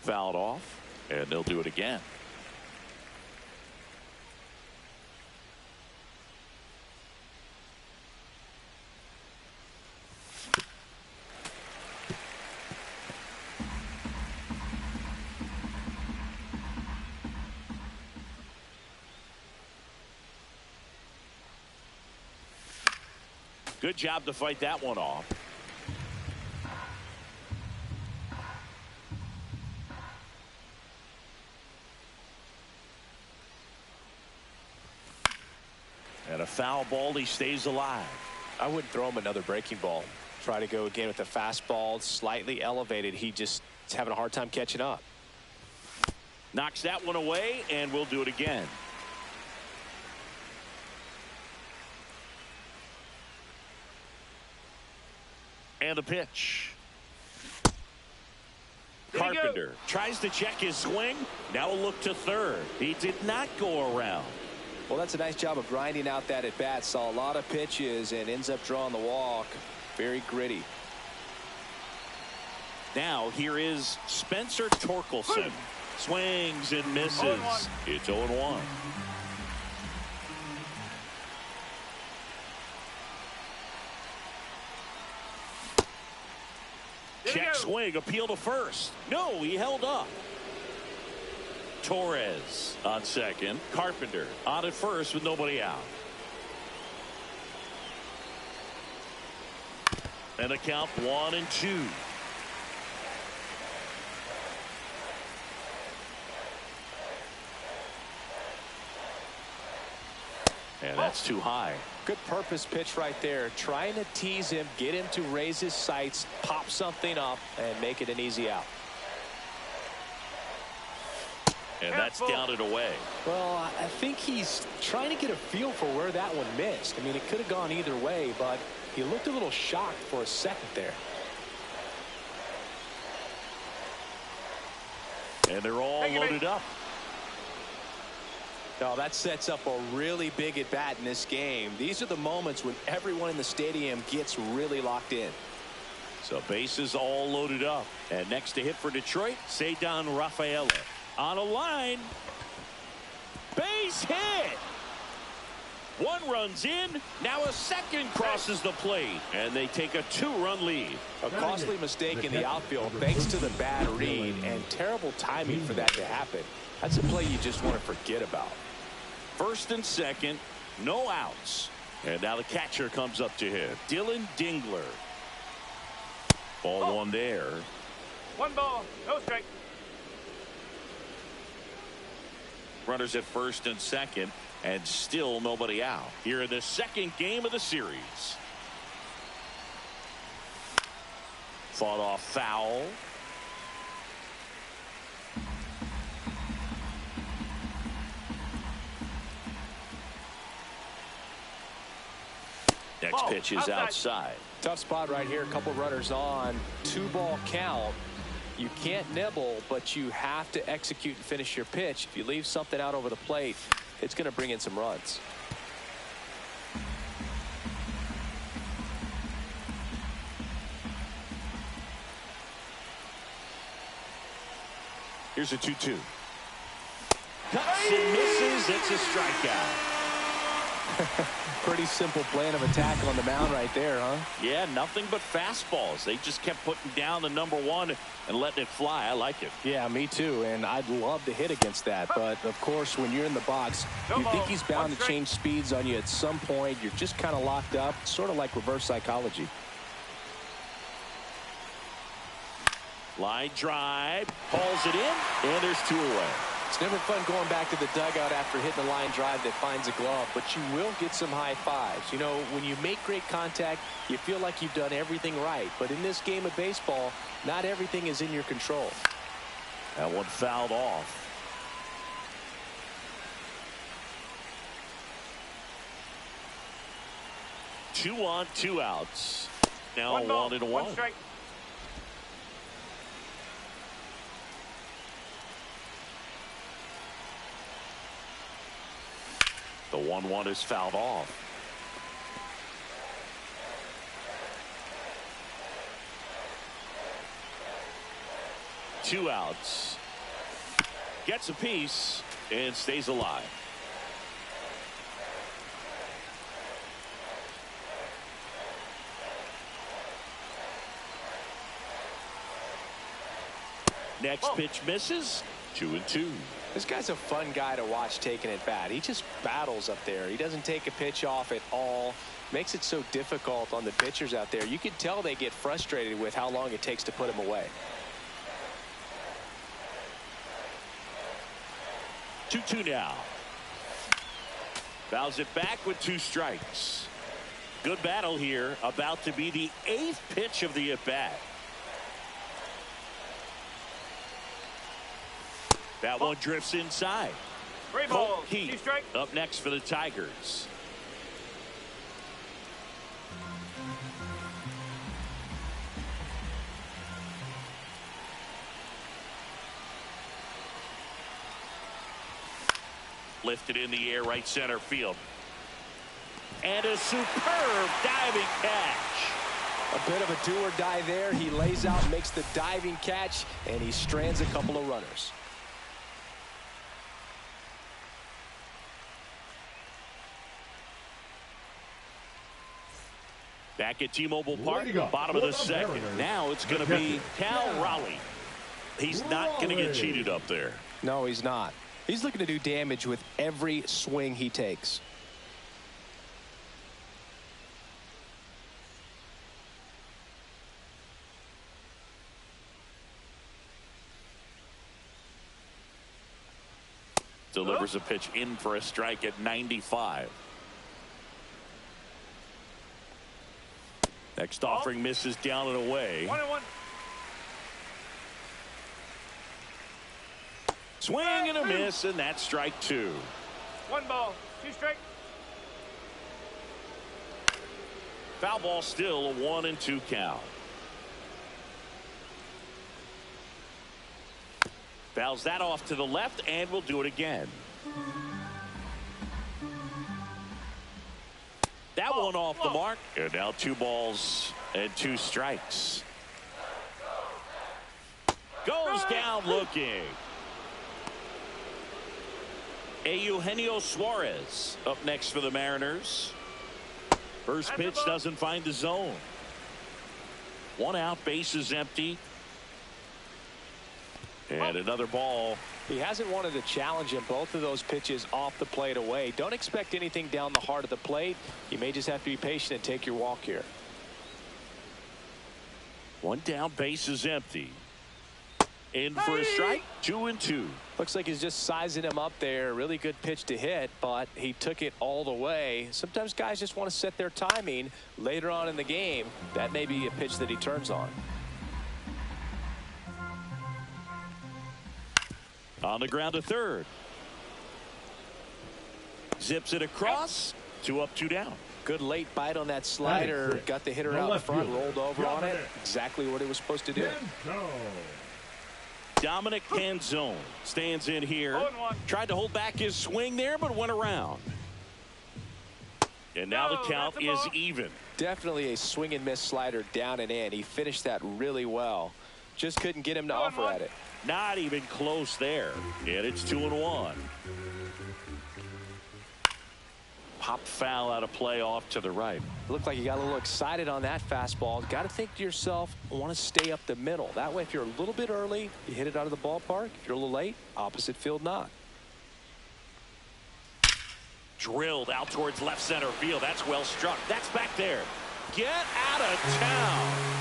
Fouled off, and they'll do it again. Good job to fight that one off. And a foul ball. He stays alive. I wouldn't throw him another breaking ball. Try to go again with the fastball, slightly elevated. He just is having a hard time catching up. Knocks that one away, and we'll do it again. And the pitch. Carpenter tries to check his swing. Now a look to third. He did not go around. Well, that's a nice job of grinding out that at bat. Saw a lot of pitches and ends up drawing the walk. Very gritty. Now here is Spencer Torkelson. Swings and misses. It's 0-1. Check swing, appeal to first. No, he held up. Torres on second. Carpenter on at first with nobody out. And the count 1-2. And that's too high. Good purpose pitch right there. Trying to tease him, get him to raise his sights, pop something up, and make it an easy out. And that's down and away. Well, I think he's trying to get a feel for where that one missed. I mean, it could have gone either way, but he looked a little shocked for a second there. And they're all loaded up. No, that sets up a really big at bat in this game. These are the moments when everyone in the stadium gets really locked in. So bases all loaded up. And next to hit for Detroit, Ceddanne Rafaela. On a line. Base hit. One runs in. Now a second crosses the plate. And they take a 2-run lead. A costly mistake in the outfield thanks to the bad read and terrible timing for that to happen. That's a play you just want to forget about. 1st and 2nd. No outs. And now the catcher comes up to hit. Dylan Dingler. Ball one there. 1 ball, no strike. Runners at first and second, and still nobody out here in the second game of the series. Fought off foul. Next pitch is outside. Tough spot right here. A couple runners on. 2-ball count. You can't nibble, but you have to execute and finish your pitch. If you leave something out over the plate, it's going to bring in some runs. Here's a 2-2. Cuts and misses. It's a strikeout. Pretty simple plan of attack on the mound right there, huh? Yeah, nothing but fastballs. They just kept putting down the number one and letting it fly. I like it. Yeah, me too, and I'd love to hit against that. But, of course, when you're in the box, you think he's bound to change speeds on you at some point. You're just kind of locked up, sort of like reverse psychology. Line drive, hauls it in, and there's 2 away. It's never fun going back to the dugout after hitting a line drive that finds a glove, but you will get some high fives. You know, when you make great contact, you feel like you've done everything right. But in this game of baseball, not everything is in your control. That one fouled off. Two on, 2 outs. Now 1 ball, 1-1. 1 strike. The 1-1 is fouled off. Two outs. Gets a piece and stays alive. Next pitch misses. 2-2. This guy's a fun guy to watch taking at bat. He just battles up there. He doesn't take a pitch off at all. Makes it so difficult on the pitchers out there. You can tell they get frustrated with how long it takes to put him away. 2-2 now. Fouls it back with 2 strikes. Good battle here. About to be the 8th pitch of the at-bat. That one drifts inside. 3 balls, 2 strikes. Up next for the Tigers. Lifted in the air, right center field. And a superb diving catch. A bit of a do or die there. He lays out, makes the diving catch, and he strands a couple of runners. Back at T-Mobile Park, bottom of the second. Now it's going to be Cal Raleigh. He's not going to get cheated up there. No, he's not. He's looking to do damage with every swing he takes. Delivers a pitch in for a strike at 95. Next offering misses down and away. 1-1. Swing and a miss, and that's strike 2. 1 ball, 2 strikes. Foul ball still, a 1-2 count. Fouls that off to the left, and will do it again. That one off the mark. And now 2 balls and 2 strikes. Goes down looking. Eugenio Suarez up next for the Mariners. First pitch doesn't find the zone. 1 out, bases empty. And another ball. He hasn't wanted to challenge him. Both of those pitches off the plate away. Don't expect anything down the heart of the plate. You may just have to be patient and take your walk here. One down, base is empty. In for a strike, 2-2. Looks like he's just sizing him up there. Really good pitch to hit, but he took it all the way. Sometimes guys just want to set their timing later on in the game. That may be a pitch that he turns on. On the ground to third. Zips it across. 2 up, 2 down. Good late bite on that slider. Got the hitter out in front, rolled over on it. Exactly what he was supposed to do. Dominic Canzone stands in here. Tried to hold back his swing there, but went around. And now the count is even. Definitely a swing and miss slider down and in. He finished that really well. Just couldn't get him to offer at it. Not even close there. And it's 2-1. Pop foul out of play off to the right. Looked like you got a little excited on that fastball. Got to think to yourself, I want to stay up the middle. That way, if you're a little bit early, you hit it out of the ballpark. If you're a little late, opposite field knock. Drilled out towards left center field. That's well struck. That's back there. Get out of town.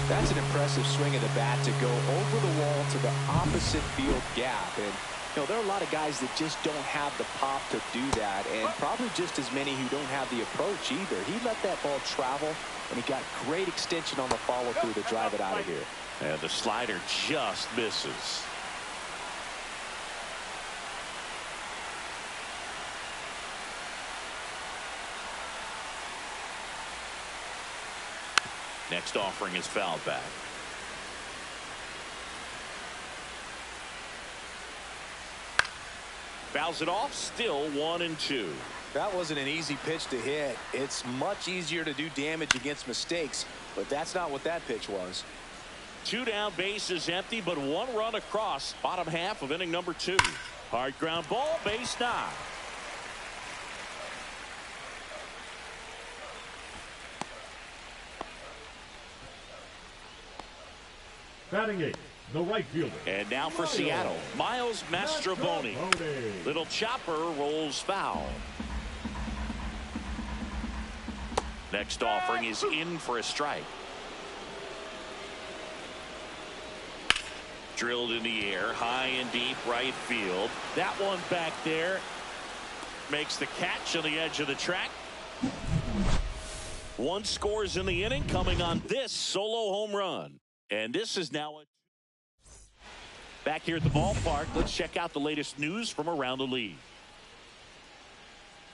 That's an impressive swing of the bat to go over the wall to the opposite field gap. And you know, there are a lot of guys that just don't have the pop to do that, and probably just as many who don't have the approach either. He let that ball travel, and he got great extension on the follow-through to drive it out of here. And the slider just misses. Next offering is fouled back. Fouls it off, still 1-2. That wasn't an easy pitch to hit. It's much easier to do damage against mistakes, but that's not what that pitch was. 2 down, base is empty, but 1 run across. Bottom half of inning number 2. Hard ground ball, base 9. Batting 8, the right fielder. And now for Seattle, Miles Mastrobuoni. Little chopper rolls foul. Next offering is in for a strike. Drilled in the air, high and deep right field. That one back there makes the catch on the edge of the track. 1 scores in the inning, coming on this solo home run. And this is now back here at the ballpark. Let's check out the latest news from around the league.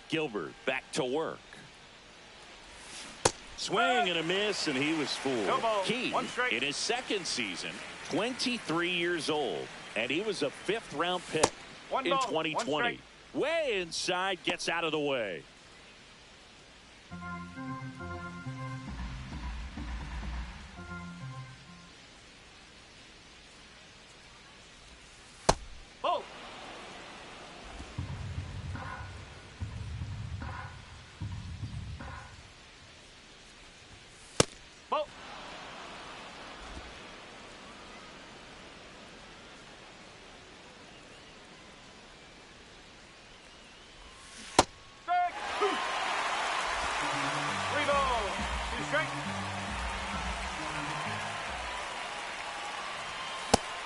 Gilbert back to work. Swing and a miss, and he was fooled. Key in his second season, 23 years old, and he was a 5th-round pick in 2020. Way inside, gets out of the way.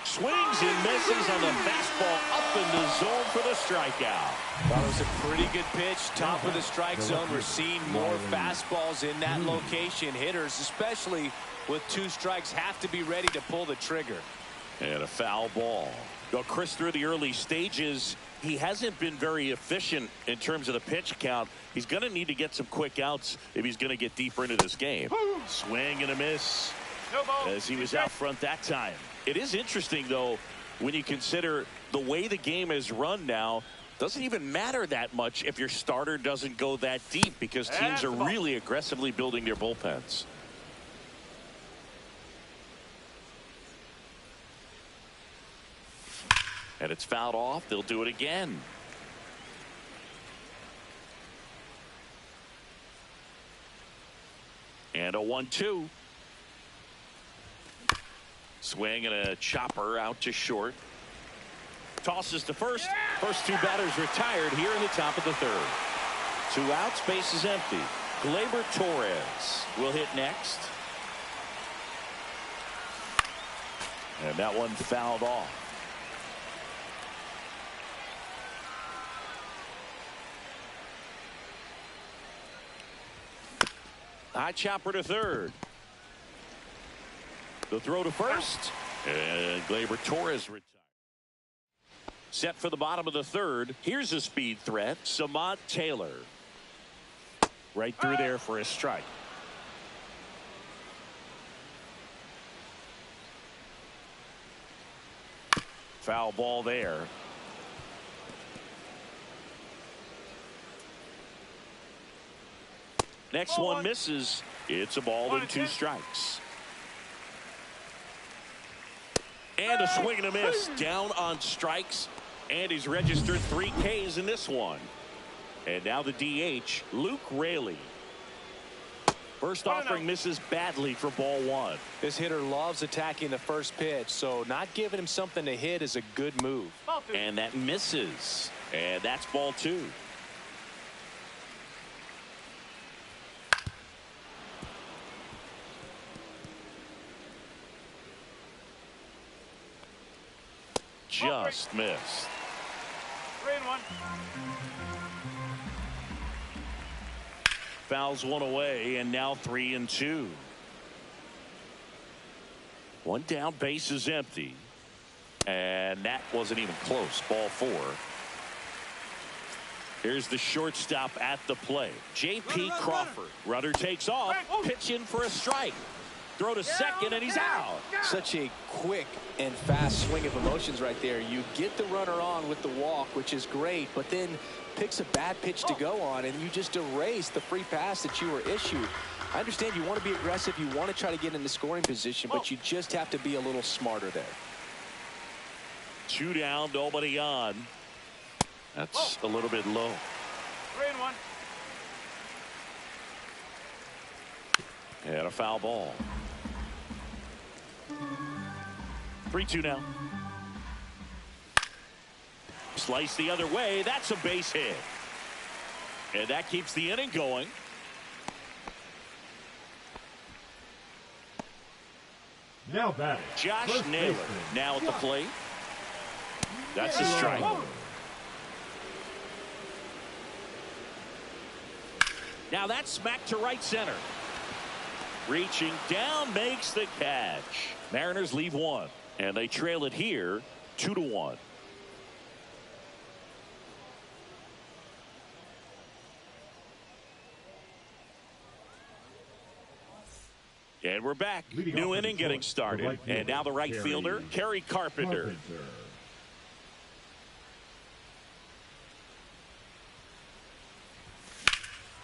Swings and misses on the fastball up in the zone for the strikeout. That was a pretty good pitch. Top of the strike zone. We're seeing more fastballs in that location. Hitters, especially with 2 strikes, have to be ready to pull the trigger. And a foul ball. Well, Chris, through the early stages, he hasn't been very efficient in terms of the pitch count. He's going to need to get some quick outs if he's going to get deeper into this game. Swing and a miss as he was out front that time. It is interesting, though, when you consider the way the game is run now. Doesn't even matter that much if your starter doesn't go that deep, because teams are really aggressively building their bullpens. And it's fouled off. They'll do it again. And a 1-2. Swing and a chopper out to short. Tosses to first. First two batters retired here in the top of the third. 2 outs, base is empty. Gleyber Torres will hit next. And that one fouled off. High chopper to third. The throw to first. And Gleyber Torres retired. Set for the bottom of the third. Here's a speed threat. Samad Taylor. Right through there for a strike. Foul ball there. Next one misses. It's a ball and 2 strikes. And a swing and a miss. Down on strikes. And he's registered 3 Ks in this one. And now the DH, Luke Raley. First offering misses badly for ball 1. This hitter loves attacking the first pitch, so not giving him something to hit is a good move. And that misses. And that's ball 2. Just missed. 3-1. Fouls one away, and now 3-2. One down, base is empty. And that wasn't even close. Ball 4. Here's the shortstop at the plate. J.P. Crawford. Runner takes off. Pitch in for a strike. Throw to second, and he's out. Such a quick and fast swing of emotions right there. You get the runner on with the walk, which is great, but then picks a bad pitch to go on, and you just erase the free pass that you were issued. I understand you want to be aggressive. You want to try to get in the scoring position, but you just have to be a little smarter there. 2 down, nobody on. That's a little bit low. 3-1. And a foul ball. 3-2 now. Slice the other way. That's a base hit. And that keeps the inning going. Now batting, Josh Naylor now at the plate. That's a strike. Now that's smacked to right center. Reaching down, makes the catch. Mariners leave 1, and they trail it here 2-1. And we're back. New inning getting started. And now the right fielder, Kerry Carpenter.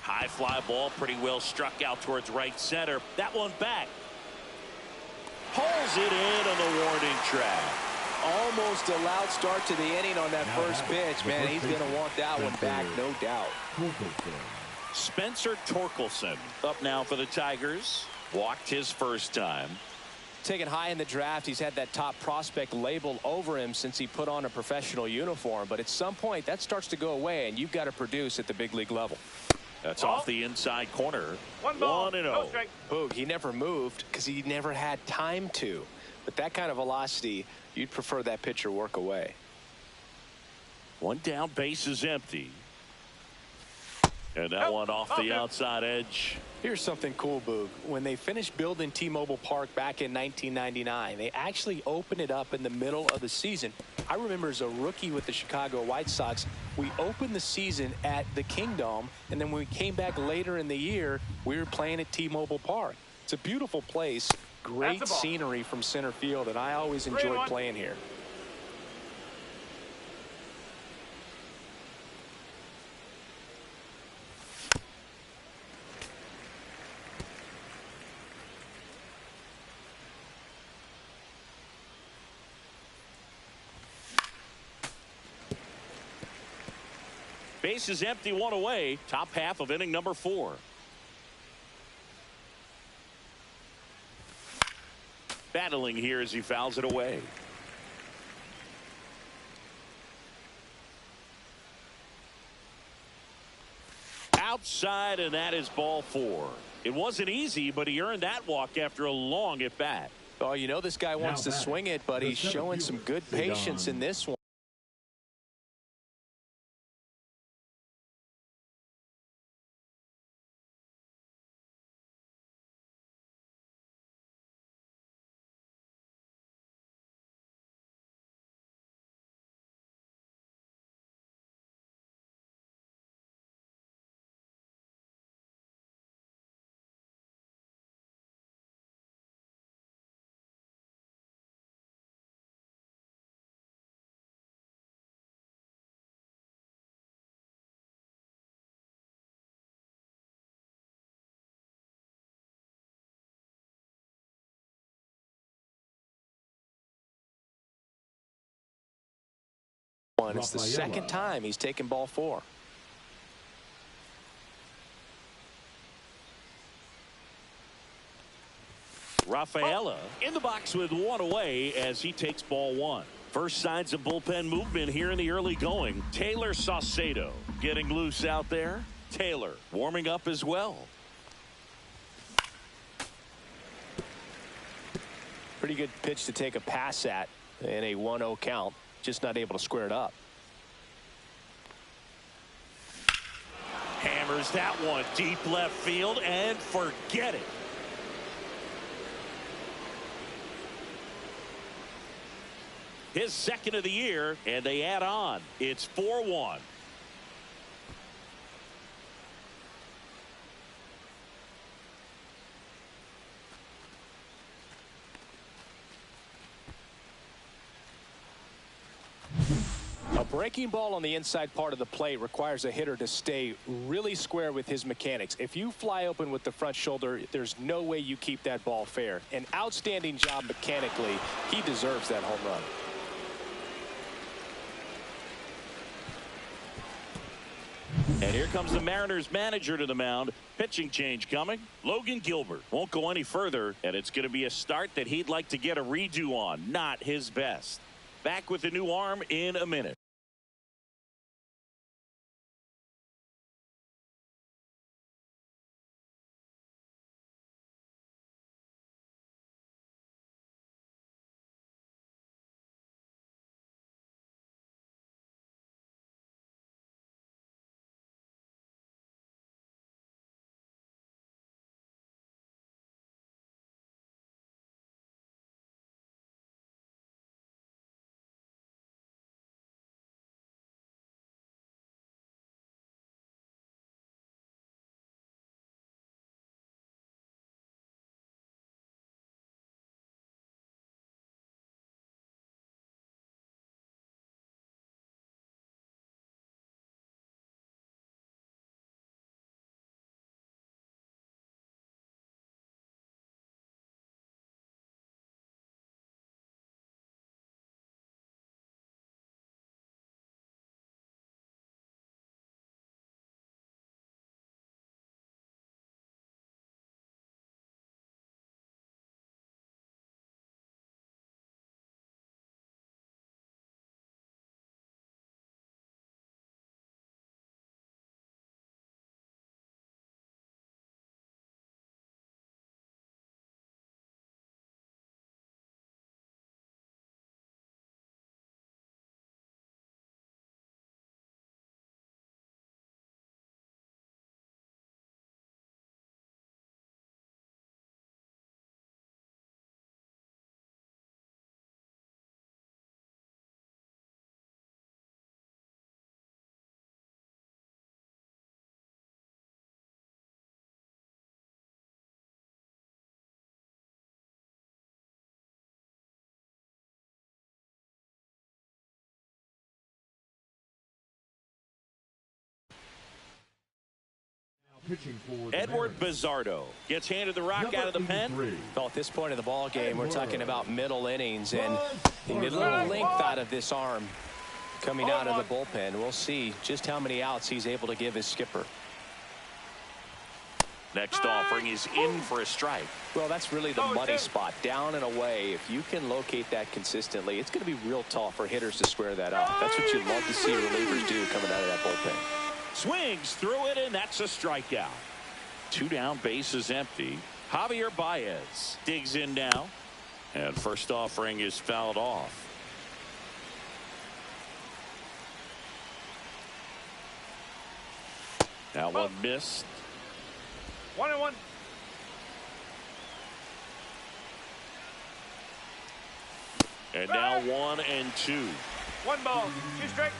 High fly ball, pretty well struck out towards right center. That one back. Pulls it in on the warning track. Almost a loud start to the inning on that first pitch, man. He's going to want that one back, no doubt. Spencer Torkelson up now for the Tigers. Walked his first time. Taken high in the draft, he's had that top prospect label over him since he put on a professional uniform. But at some point, that starts to go away, and you've got to produce at the big league level. That's off the inside corner. 1-0. No strike. Boog, he never moved because he never had time to. But that kind of velocity, you'd prefer that pitcher work away. 1 down, base is empty. And that one off the outside edge. Here's something cool, Boog. When they finished building T-Mobile Park back in 1999, they actually opened it up in the middle of the season. I remember as a rookie with the Chicago White Sox, we opened the season at the Kingdome, and then when we came back later in the year, we were playing at T-Mobile Park. It's a beautiful place, great scenery from center field, and I always enjoyed playing here. Base is empty, 1 away. Top half of inning number 4. Battling here as he fouls it away. Outside, and that is ball 4. It wasn't easy, but he earned that walk after a long at bat. Oh, you know this guy wants to swing it, but he's showing some good patience in this one. It's the second time he's taken ball 4. Rafaela in the box with 1 away as he takes ball 1. First signs of bullpen movement here in the early going. Taylor Saucedo getting loose out there. Taylor warming up as well. Pretty good pitch to take a pass at in a 1-0 count. Just not able to square it up. Hammers that one deep left field and forget it. His second of the year, and they add on. It's 4-1. A breaking ball on the inside part of the plate requires a hitter to stay really square with his mechanics. If you fly open with the front shoulder, there's no way you keep that ball fair. An outstanding job mechanically. He deserves that home run. And here comes the Mariners manager to the mound. Pitching change coming. Logan Gilbert won't go any further, and it's going to be a start that he'd like to get a redo on. Not his best. Back with the new arm in a minute. Edward Bizardo gets handed the rock out of the pen. Well, at this point in the ball game, we're talking about middle innings, and you get a little length out of this arm coming out of the bullpen. We'll see just how many outs he's able to give his skipper. Next offering is in for a strike. Well, that's really the money spot, down and away. If you can locate that consistently, it's going to be real tough for hitters to square that up. That's what you love to see relievers do coming out of that bullpen. Swings through it, and that's a strikeout. 2 down, bases empty. Javier Baez digs in now, and first offering is fouled off. That one missed. 1-1. And now 1-2. 1 ball, 2 strike.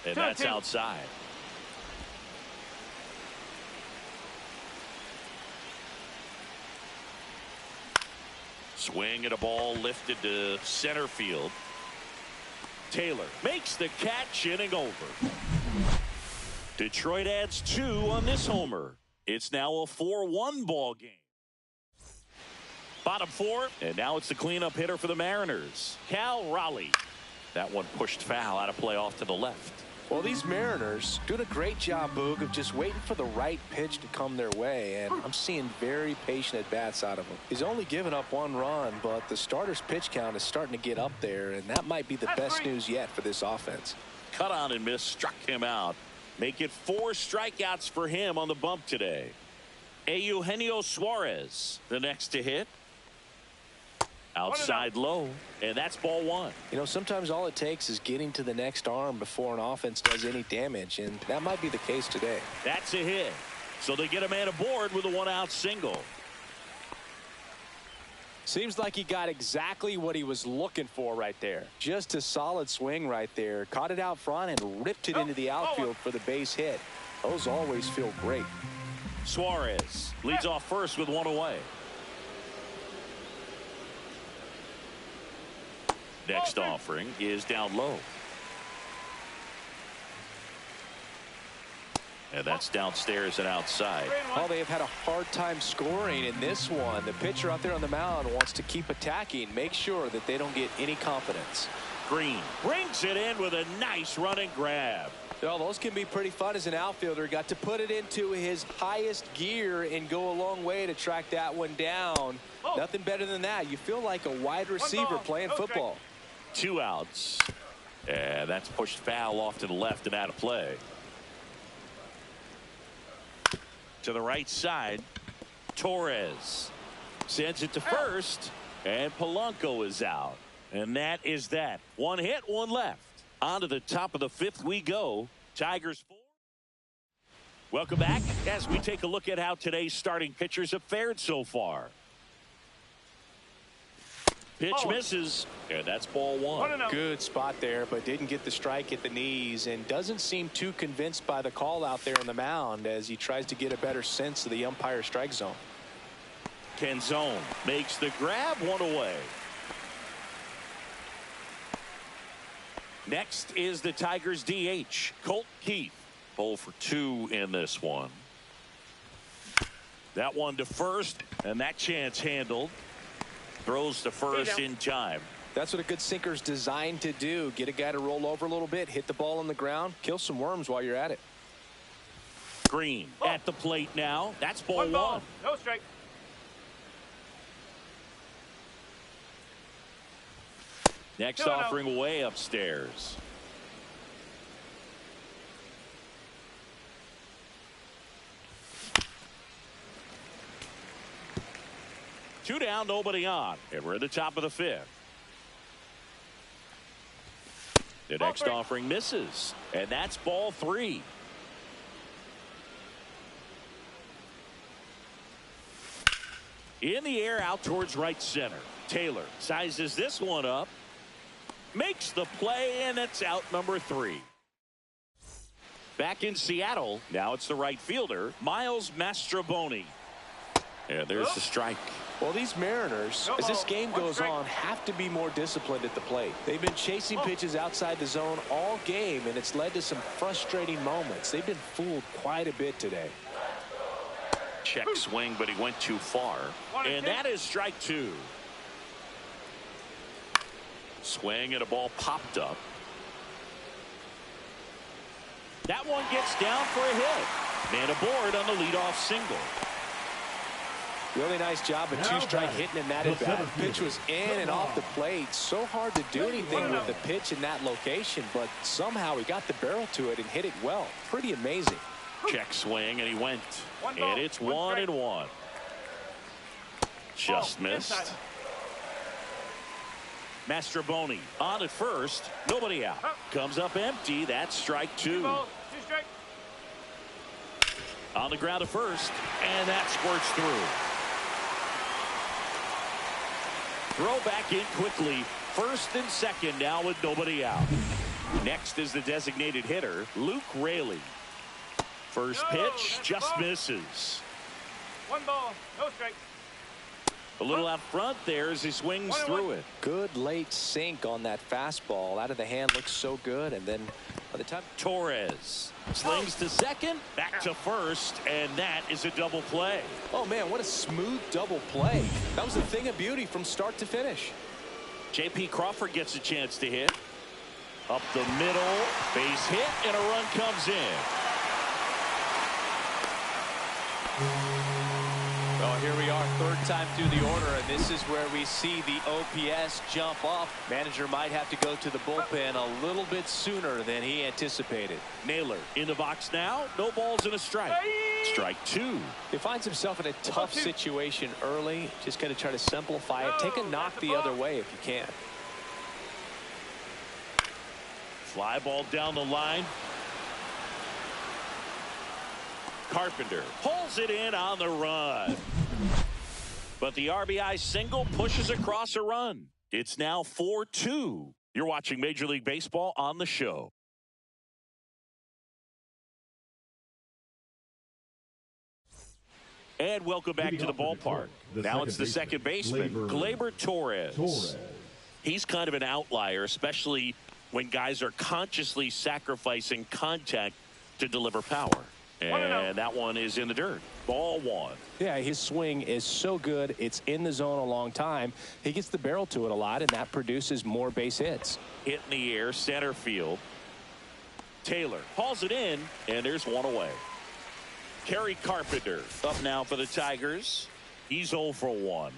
And that's outside. Swing at a ball lifted to center field. Taylor makes the catch, inning over. Detroit adds 2 on this homer. It's now a 4-1 ball game. Bottom 4, and now it's the cleanup hitter for the Mariners, Cal Raleigh. That one pushed foul, out of play off to the left. Well, these Mariners doing a great job, Boog, of just waiting for the right pitch to come their way, and I'm seeing very patient at-bats out of him. He's only given up 1 run, but the starter's pitch count is starting to get up there, and that might be the best news yet for this offense. Cut on and miss struck him out. Make it 4 strikeouts for him on the bump today. Eugenio Suarez, the next to hit. Outside low, and that's ball 1. You know, sometimes all it takes is getting to the next arm before an offense does any damage, and that might be the case today. That's a hit. So they get a man aboard with a 1-out single. Seems like he got exactly what he was looking for right there. Just a solid swing right there. Caught it out front and ripped it into the outfield for the base hit. Those always feel great. Suarez leads off first with 1 away. Next offering is down low. And that's downstairs and outside. Oh, they have had a hard time scoring in this one. The pitcher out there on the mound wants to keep attacking. Make sure that they don't get any confidence. Green brings it in with a nice running grab. Well, those can be pretty fun as an outfielder. Got to put it into his highest gear and go a long way to track that one down. Nothing better than that. You feel like a wide receiver playing football. 2 outs. And that's pushed foul off to the left and out of play. To the right side, Torres sends it to first, and Polanco is out. And that is that. 1 hit, 1 left. On to the top of the 5th we go. Tigers 4. Welcome back as we take a look at how today's starting pitchers have fared so far. Pitch misses, and that's ball 1. Good spot there, but didn't get the strike at the knees, and doesn't seem too convinced by the call out there on the mound as he tries to get a better sense of the umpire strike zone. Canzone makes the grab, 1 away. Next is the Tigers DH, Colt Keith. 0 for 2 in this one. That one to first, and that chance handled. Throws to first in time. That's what a good sinker's designed to do. Get a guy to roll over a little bit, hit the ball on the ground, kill some worms while you're at it. Green at the plate now. That's ball 1. No strike. Next offering way upstairs. Two down, nobody on, and we're at the top of the 5th. The next offering misses, and that's ball 3. In the air, out towards right center. Taylor sizes this one up, makes the play, and it's out number 3. Back in Seattle, now it's the right fielder, Miles Mastrobuoni. And there's the strike. Well, these Mariners, as this game goes on, have to be more disciplined at the plate. They've been chasing pitches outside the zone all game, and it's led to some frustrating moments. They've been fooled quite a bit today. Check swing, but he went too far. And that is strike 2. Swing and a ball popped up. That one gets down for a hit. Man aboard on the leadoff single. Really nice job of two-strike hitting in that at-bat. Pitch was in and off the plate. So hard to do anything with the pitch in that location, but somehow he got the barrel to it and hit it well. Pretty amazing. Check swing, and he went. And it's 1-1. Just missed. Mastroboni on at first. Nobody out. Comes up empty. That's strike 2. On the ground at first, and that squirts through. Throw back in quickly. First and second now with nobody out. Next is the designated hitter, Luke Raley. First pitch just misses. 1 ball, no strike. A little out front there as he swings through it. Good late sink on that fastball. Out of the hand looks so good, and then by the time Torres slings to second, back to first, and that is a double play. Oh man, what a smooth double play. That was a thing of beauty from start to finish. J.P. Crawford gets a chance to hit. Up the middle, base hit, and a run comes in. Well, here we are, third time through the order, and this is where we see the OPS jump up. Manager might have to go to the bullpen a little bit sooner than he anticipated. Naylor in the box now. No balls and a strike. Strike 2. He finds himself in a tough situation early. Just got to try to simplify it. Take a knock the other way if you can. Fly ball down the line. Carpenter pulls it in on the run. But the RBI single pushes across a run. It's now 4-2. You're watching Major League Baseball on the show. And welcome back to the ballpark. Now it's the second baseman, Gleyber Torres. He's kind of an outlier, especially when guys are consciously sacrificing contact to deliver power. And that one is in the dirt. Ball 1. Yeah, his swing is so good. It's in the zone a long time. He gets the barrel to it a lot, and that produces more base hits. Hit in the air, center field. Taylor hauls it in, and there's one away. Kerry Carpenter up now for the Tigers. He's 0 for 1.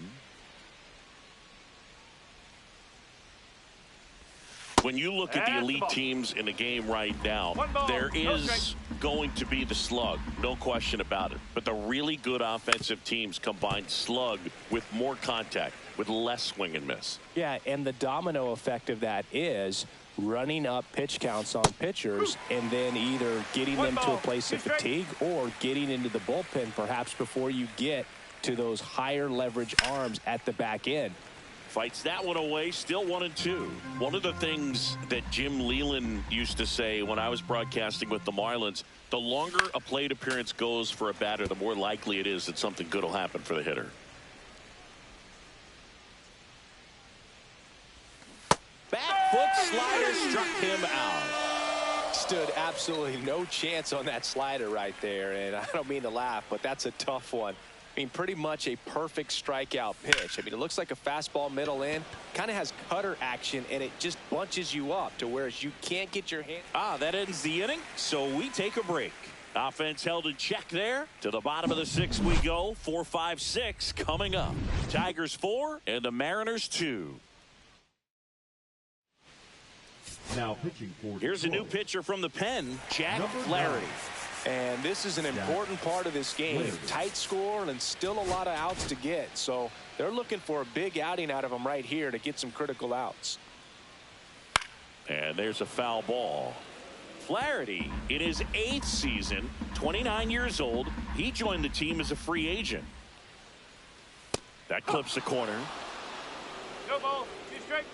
When you look at the elite teams in the game right now, there is going to be the slug, no question about it. But the really good offensive teams combine slug with more contact, with less swing and miss. Yeah, and the domino effect of that is running up pitch counts on pitchers and then either getting them to a place of fatigue or getting into the bullpen perhaps before you get to those higher leverage arms at the back end. Fights that one away, still 1-2. One of the things that Jim Leland used to say when I was broadcasting with the Marlins, the longer a plate appearance goes for a batter, the more likely it is that something good will happen for the hitter. Back foot slider struck him out. Stood absolutely no chance on that slider right there, and I don't mean to laugh, but that's a tough one. I mean, pretty much a perfect strikeout pitch. I mean, it looks like a fastball middle in, kind of has cutter action, and it just bunches you up to where you can't get your hand. That ends the inning, so we take a break. Offense held in check there. To the bottom of the 6th we go. 4, 5, 6 coming up. Tigers 4 and the Mariners 2. Now pitching for Here's a new pitcher from the pen, Jack Flaherty. And this is an important part of this game. Tight score and still a lot of outs to get. So they're looking for a big outing out of him right here to get some critical outs. And there's a foul ball. Flaherty in his 8th season, 29 years old. He joined the team as a free agent. That clips the corner. No ball, 2 strike.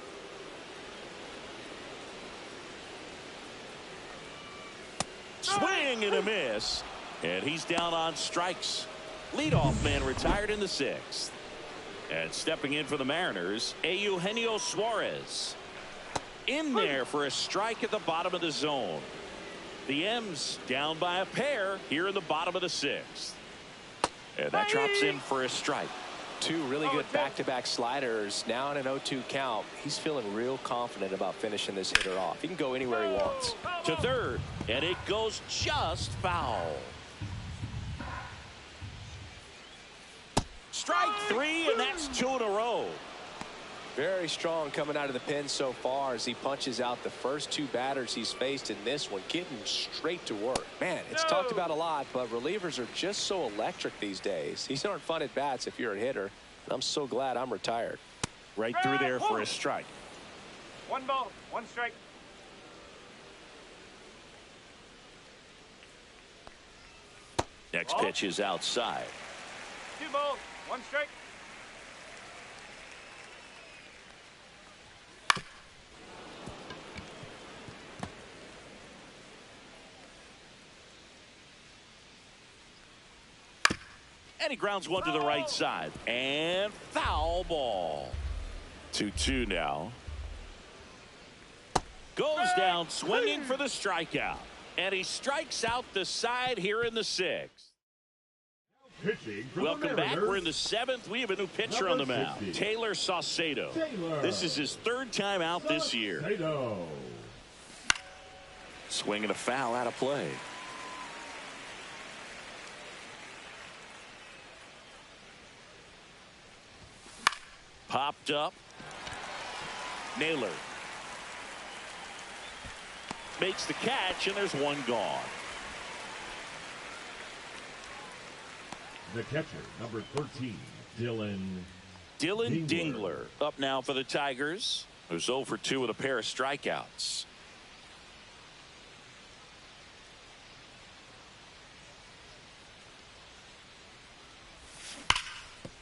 Swing and a miss. And he's down on strikes. Leadoff man retired in the 6th. And stepping in for the Mariners, Eugenio Suarez. In there for a strike at the bottom of the zone. The M's down by a pair here in the bottom of the 6th. And that drops in for a strike. Two really good back-to-back sliders. Now in an 0-2 count. He's feeling real confident about finishing this hitter off. He can go anywhere he wants. To third, and it goes just foul. Strike three, and that's 2 in a row. Very strong coming out of the pen so far as he punches out the first 2 batters he's faced in this one, getting straight to work. Man, it's talked about a lot, but relievers are just so electric these days. These aren't fun at bats if you're a hitter. I'm so glad I'm retired. Right through there for a strike. 1 ball, 1 strike. Next pitch is outside. 2 balls, 1 strike. And he grounds one to the right side. And foul ball. 2-2 now. Goes down swinging for the strikeout. And he strikes out the side here in the 6th. Welcome back. We're in the 7th. We have a new pitcher on the mound. Taylor Saucedo. This is his 3rd time out this year. Swinging a foul out of play. Popped up. Naylor makes the catch, and there's 1 gone. The catcher, number 13, Dylan Dingler up now for the Tigers, who's 0 for 2 with a pair of strikeouts.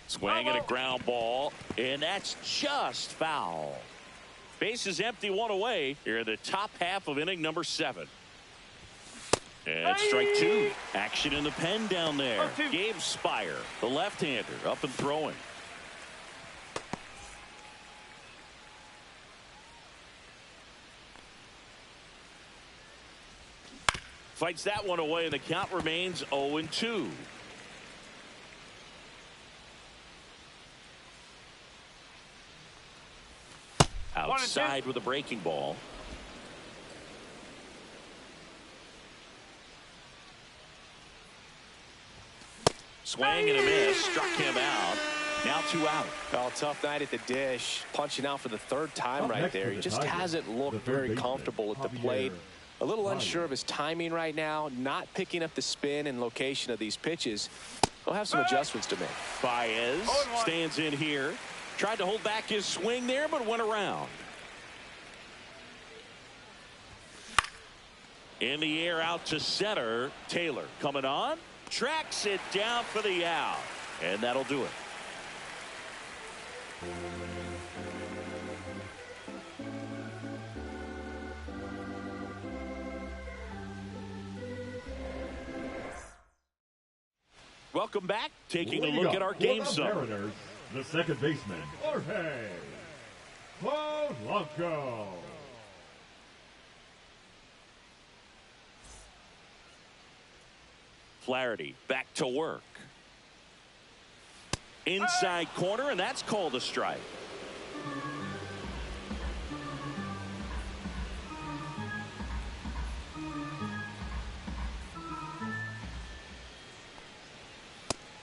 Swinging a ground ball, and that's just foul. Base is empty, 1 away here in the top half of inning number 7. And strike 2. Action in the pen down there. Gabe Spire, the left-hander, up and throwing. Fights that one away, and the count remains 0-2. Outside with a breaking ball. Swing and a miss. Struck him out. Now 2 out. Oh, tough night at the dish. Punching out for the 3rd time right there. He just hasn't looked very comfortable at the plate. A little unsure of his timing right now. Not picking up the spin and location of these pitches. He'll have some adjustments to make. Baez stands in here. Tried to hold back his swing there, but went around. In the air out to center. Taylor coming on. Tracks it down for the out. And that'll do it. Welcome back. Taking a look at our game summary. The second baseman, Jorge Polanco. Flaherty back to work. Inside corner, and that's called a strike.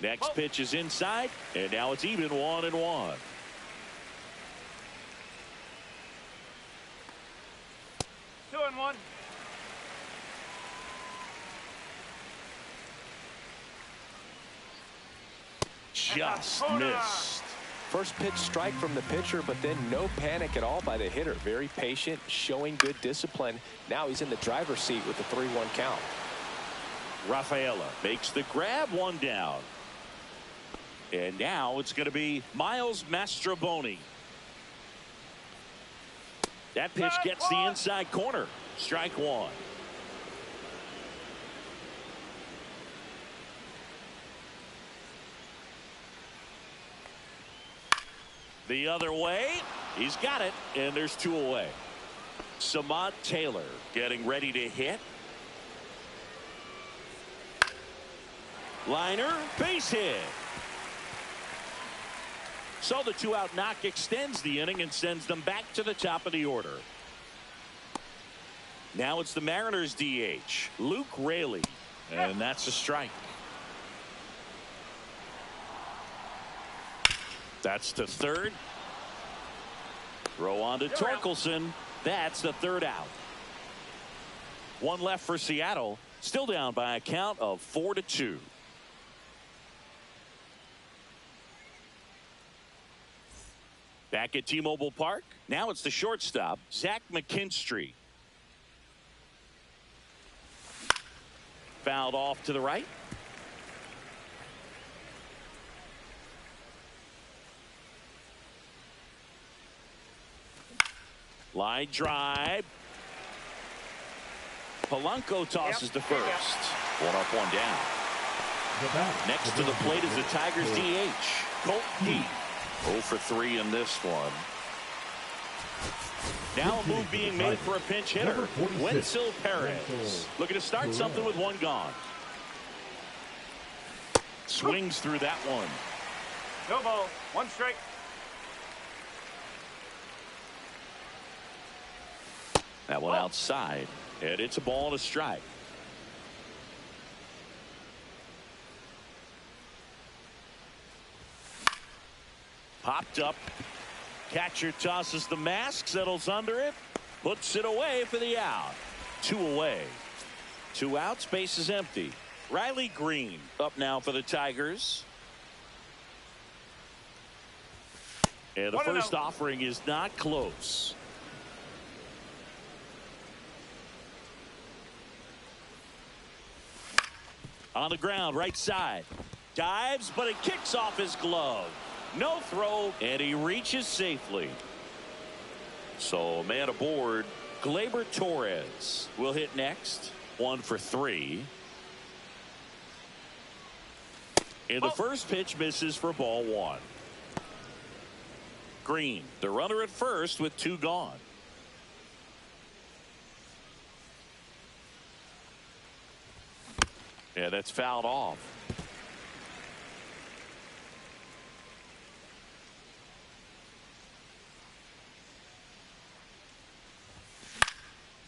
Next pitch is inside, and now it's even 1-1. Two and one. Just missed. First pitch strike from the pitcher, but then no panic at all by the hitter. Very patient, showing good discipline. Now he's in the driver's seat with the 3-1 count. Rafaela makes the grab, 1 down. And now it's going to be Miles Mastroboni. That pitch gets the inside corner. Strike 1. The other way. He's got it, and there's 2 away. Samad Taylor getting ready to hit. Liner, base hit. So the 2-out knock extends the inning and sends them back to the top of the order. Now it's the Mariners DH, Luke Raley, and that's a strike. That's to third. Throw on to Torkelson. That's the 3rd out. One left for Seattle. Still down by a count of 4-2. Back at T-Mobile Park. Now it's the shortstop, Zach McKinstry. Fouled off to the right. Line drive. Polanco tosses to first. One up, one down. Next to the plate is the Tigers DH, Colt P. 0 for 3 in this one. Now a move being made for a pinch hitter, Wenzel Perez. Looking to start something with one gone. Swings through that one. No ball. 1 strike. That one outside, and it's a ball and a strike. Popped up. Catcher tosses the mask, settles under it, puts it away for the out. 2 away. 2 outs, base is empty. Riley Green up now for the Tigers. And the first offering is not close. On the ground, right side. Dives, but it kicks off his glove. No throw, and he reaches safely. So, man aboard, Gleyber Torres will hit next. 1 for 3. And the first pitch misses for ball 1. Green, the runner at first with 2 gone. Yeah, that's fouled off.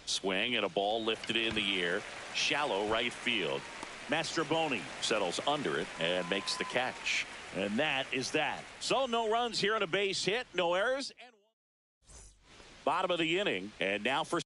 Swing and a ball lifted in the air. Shallow right field. Mastroboni settles under it and makes the catch. And that is that. So no runs here on a base hit. No errors. And bottom of the inning. And now for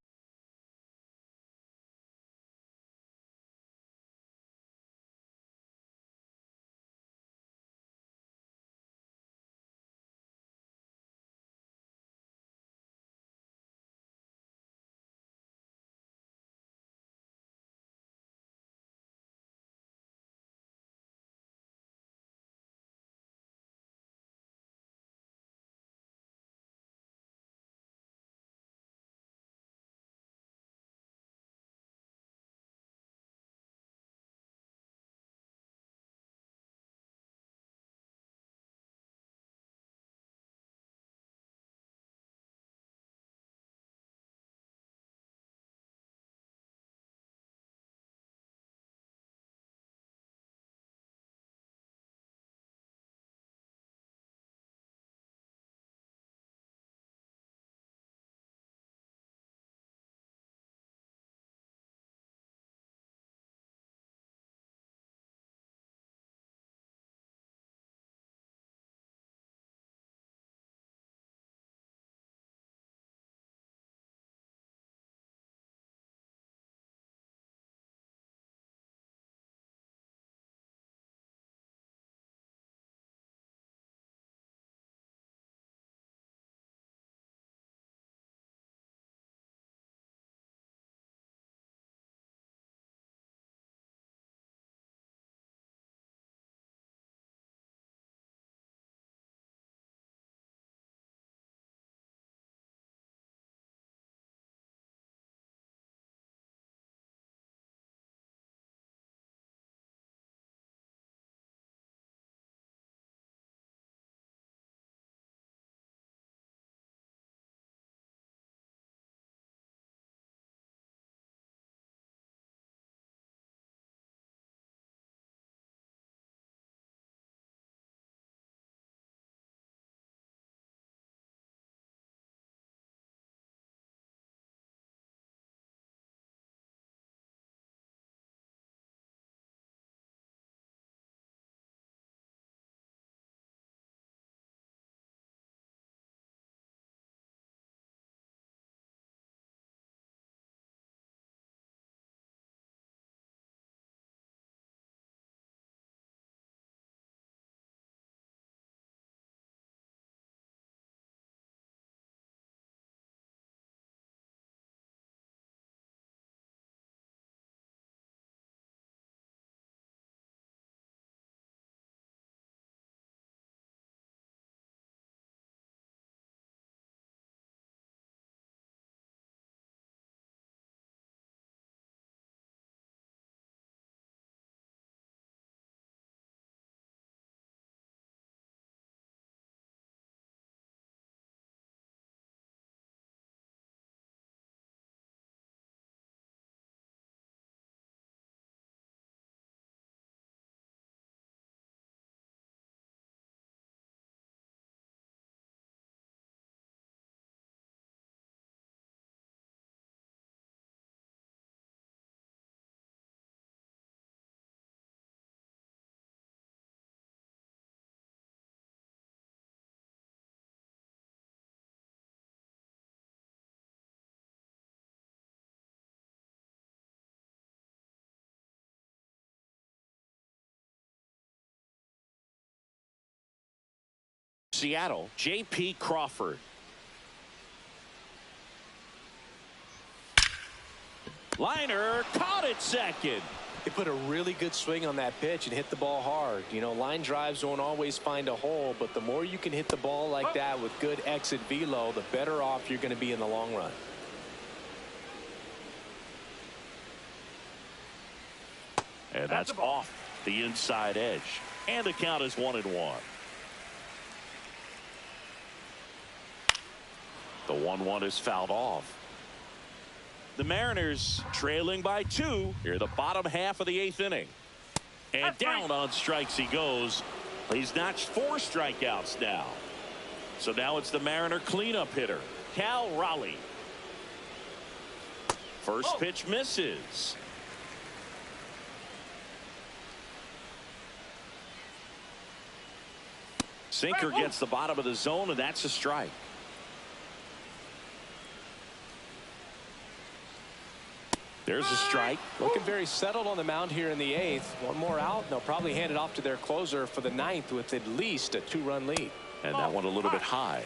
Seattle, J.P. Crawford. Liner caught it second. He put a really good swing on that pitch and hit the ball hard. You know, line drives won't always find a hole, but the more you can hit the ball like that with good exit velo, the better off you're going to be in the long run. And that's off the inside edge. And the count is 1-1. The 1-1 is fouled off. The Mariners trailing by 2 here, the bottom half of the 8th inning. And down on strikes he goes. He's notched 4 strikeouts now. So now it's the Mariner cleanup hitter, Cal Raleigh. First pitch misses. Sinker gets the bottom of the zone, and that's a strike. There's a strike. Looking very settled on the mound here in the 8th. One more out, and they'll probably hand it off to their closer for the 9th with at least a 2-run lead. And that one a little bit high.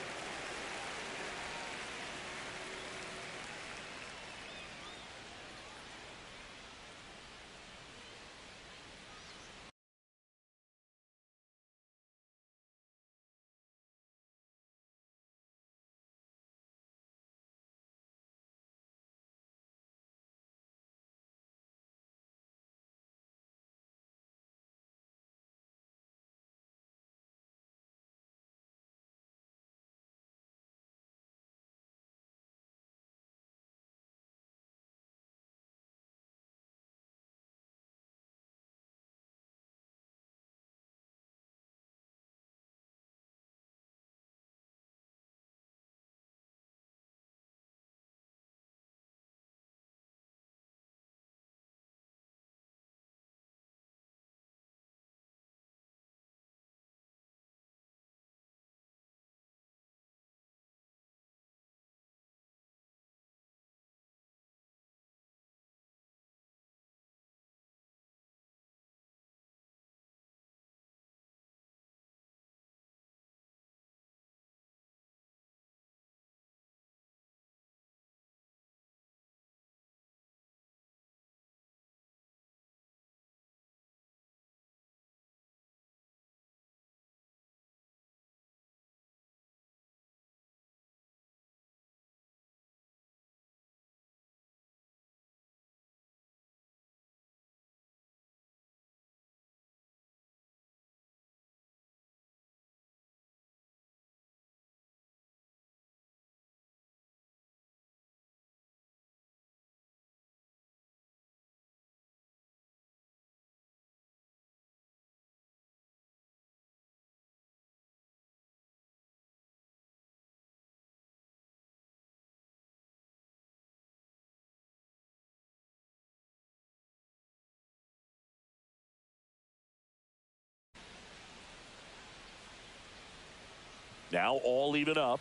Now all even up.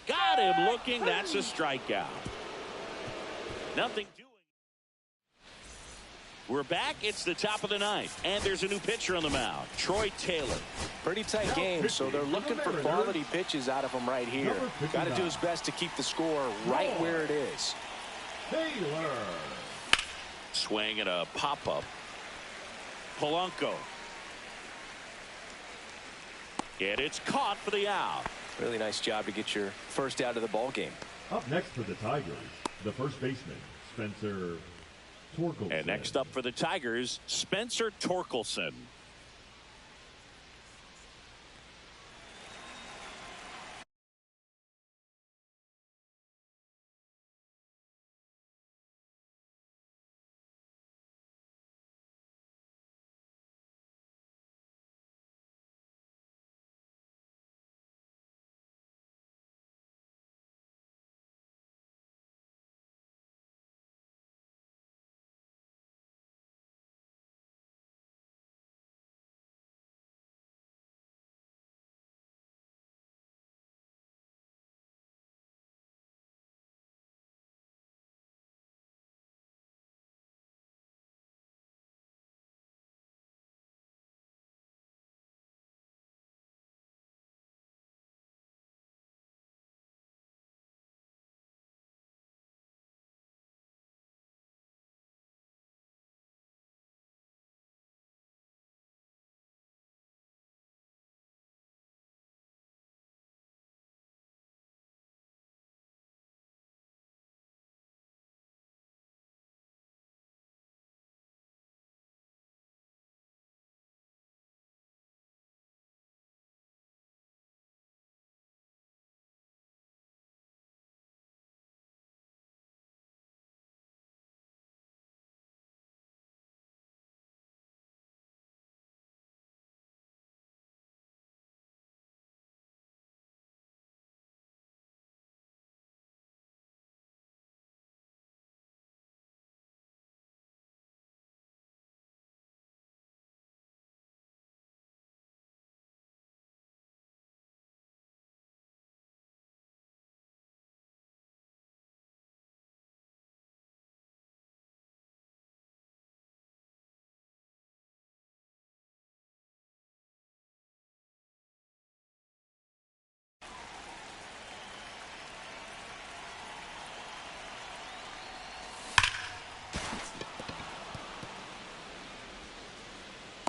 Got him looking. That's a strikeout. Nothing doing. We're back. It's the top of the 9th, and there's a new pitcher on the mound, Troy Taylor. Pretty tight game, so they're looking for quality pitches out of him right here. Got to do his best to keep the score right where it is. Taylor. Swing and a pop-up. Polanco. And it's caught for the out. Really nice job to get your first out of the ball game. Up next for the Tigers, the first baseman, Spencer Torkelson. And next up for the Tigers, Spencer Torkelson.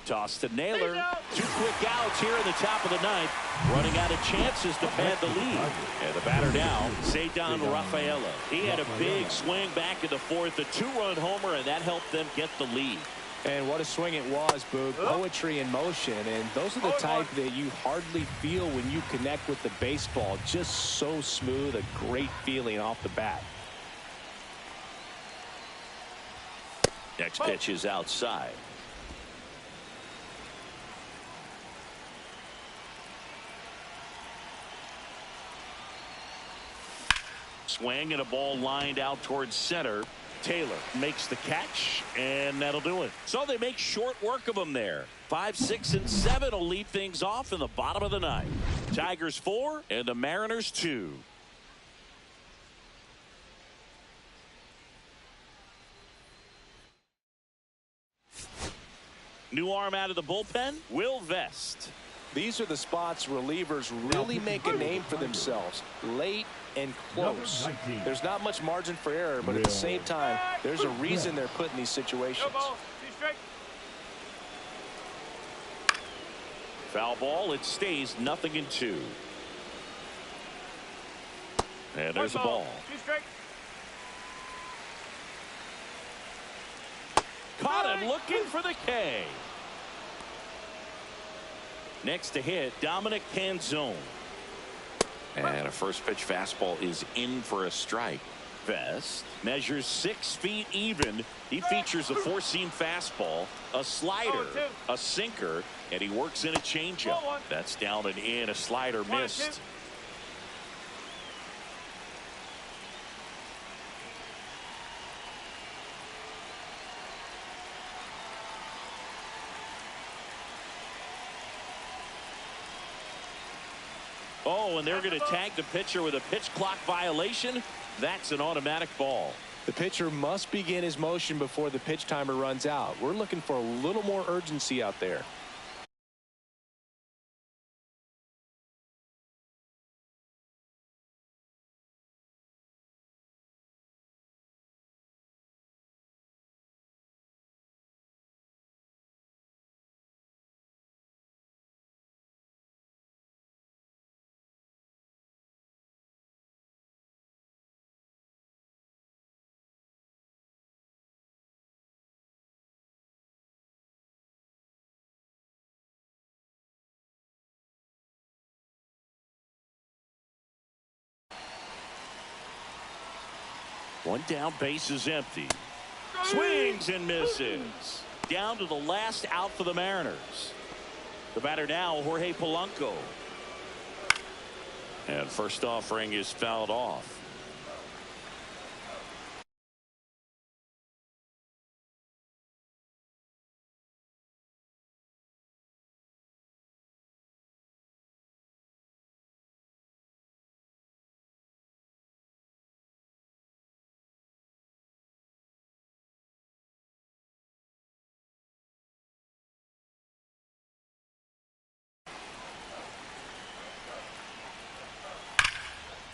Toss to Naylor. 2 quick outs here in the top of the ninth. Running out of chances to pad the lead. And the batter now, Cedar Rafaela. He had a big swing back in the fourth, a 2-run homer, and that helped them get the lead. And what a swing it was, Boog. Poetry in motion. And those are the type that you hardly feel when you connect with the baseball. Just so smooth, a great feeling off the bat. Next pitch is outside. Swing and a ball lined out towards center. Taylor makes the catch, and that'll do it. So they make short work of him there. 5, 6, and 7 will lead things off in the bottom of the ninth. Tigers 4 and the Mariners 2. New arm out of the bullpen, Will Vest. These are the spots relievers really make a name for themselves. Late and close. There's not much margin for error, but at the same time, there's a reason they're put in these situations. Foul ball, it stays 0-2. And there's a ball. Caught him looking for the K. Next to hit, Dominic Canzone. And a first pitch fastball is in for a strike. Vest measures 6 feet even. He features a 4-seam fastball, a slider, a sinker, and he works in a changeup. That's down and in. A slider missed. Oh, and they're going to tag the pitcher with a pitch clock violation. That's an automatic ball. The pitcher must begin his motion before the pitch timer runs out. We're looking for a little more urgency out there. One down, base is empty. Swings and misses. Down to the last out for the Mariners. The batter now, Jorge Polanco. And first offering is fouled off.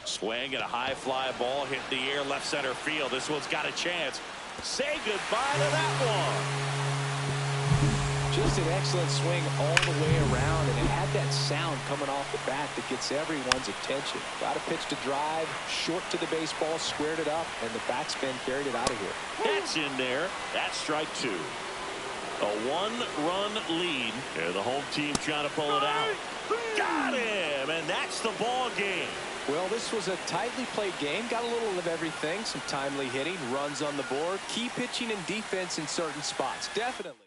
Swing and a high fly ball hit the air left center field. This one's got a chance. Say goodbye to that one. Just an excellent swing all the way around, and it had that sound coming off the bat that gets everyone's attention. Got a pitch to drive, short to the baseball, squared it up, and the backspin carried it out of here. That's in there. That's strike 2. A 1-run lead, and the home team trying to pull it out. Got him, and that's the ball game. Well, this was a tightly played game. Got a little of everything. Some timely hitting, runs on the board, key pitching and defense in certain spots. Definitely.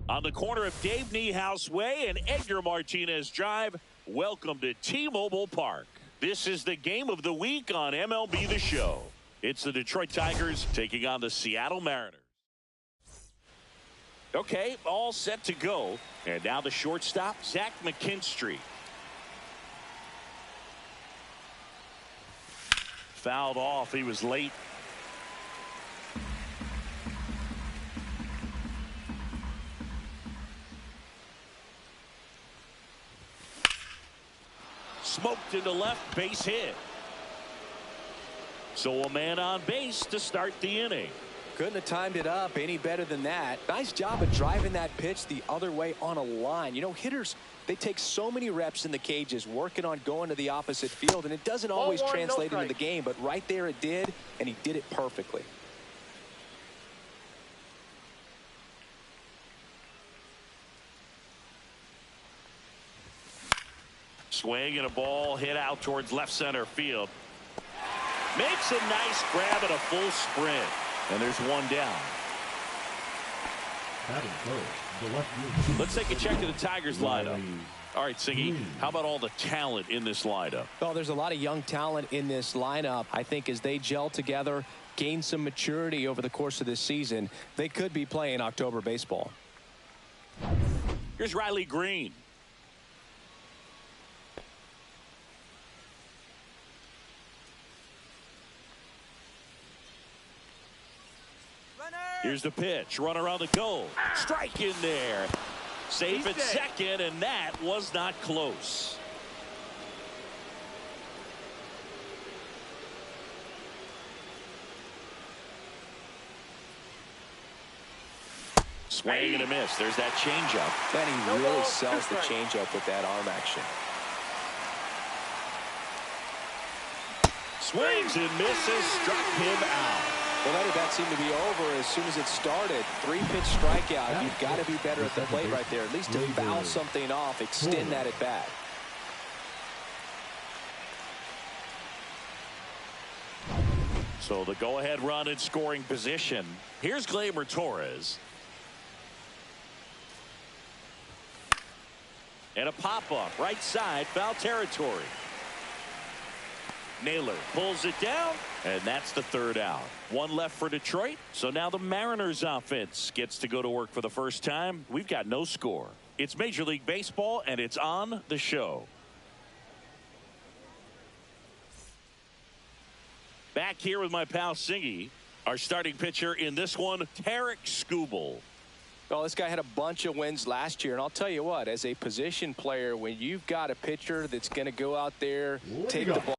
On the corner of Dave Niehaus Way and Edgar Martinez Drive, welcome to T-Mobile Park. This is the game of the week on MLB The Show. It's the Detroit Tigers taking on the Seattle Mariners. Okay, all set to go. And now the shortstop, Zach McKinstry. Fouled off. He was late. Smoked into left, base hit. So a man on base to start the inning. Couldn't have timed it up any better than that. Nice job of driving that pitch the other way on a line. You know, hitters, they take so many reps in the cages working on going to the opposite field, and it doesn't always translate into the game, but right there it did, and he did it perfectly. Swing and a ball hit out towards left center field. Makes a nice grab at a full sprint. And there's one down. Let's take a check of the Tigers lineup. All right, Siggy, how about all the talent in this lineup? Well, there's a lot of young talent in this lineup. I think as they gel together, gain some maturity over the course of this season, they could be playing October baseball. Here's Riley Green. Here's the pitch. Runner on the goal. Strike in there. Safe at second, and that was not close. Swing and a miss. There's that changeup. And he really sells the changeup with that arm action. Swings and misses. Struck him out. Well, Eddie, that seemed to be over as soon as it started. 3-pitch strikeout. You've got to be better at the plate right there. At least to foul something off, extend that at bat. So the go-ahead run in scoring position. Here's Gleyber Torres. And a pop-up right side, foul territory. Naylor pulls it down, and that's the third out. One left for Detroit, so now the Mariners offense gets to go to work for the first time. We've got no score. It's Major League Baseball, and it's on the show. Back here with my pal Singy, our starting pitcher in this one, Tarek Skubal. Well, this guy had a bunch of wins last year, and I'll tell you what, as a position player, when you've got a pitcher that's going to go out there, take the ball.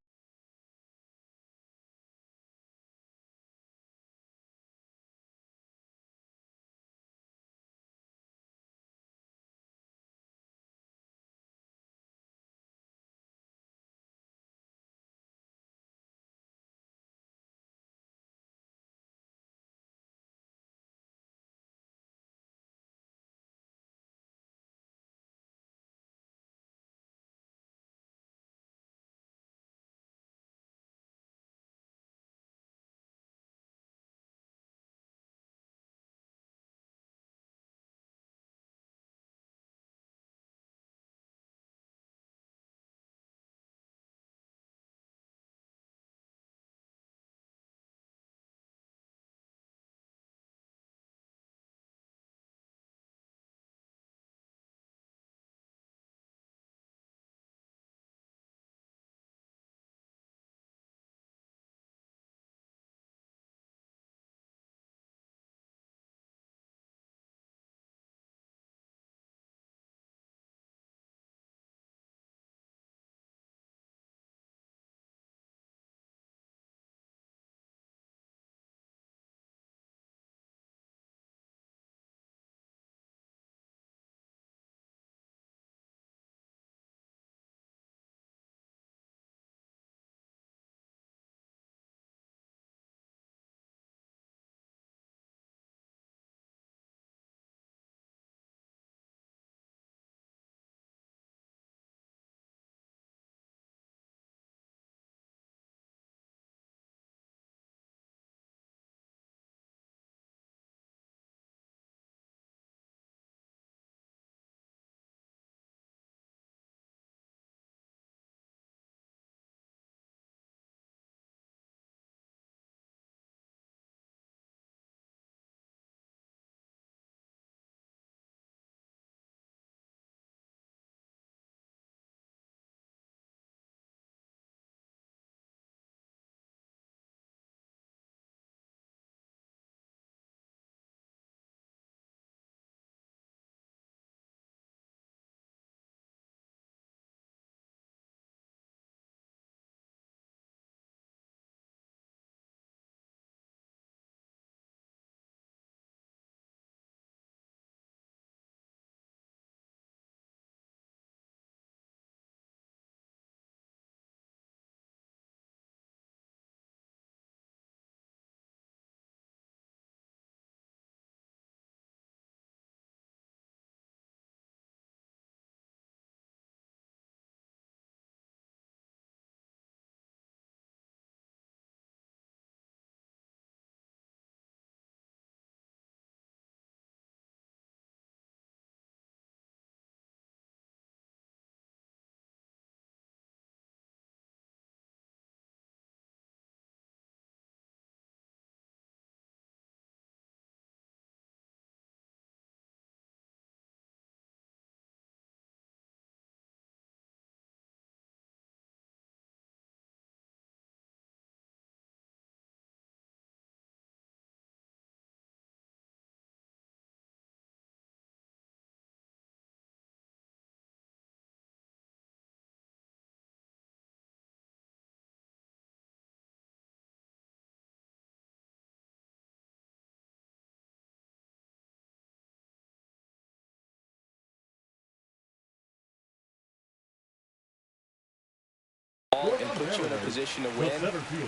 ball and put you in a position to win.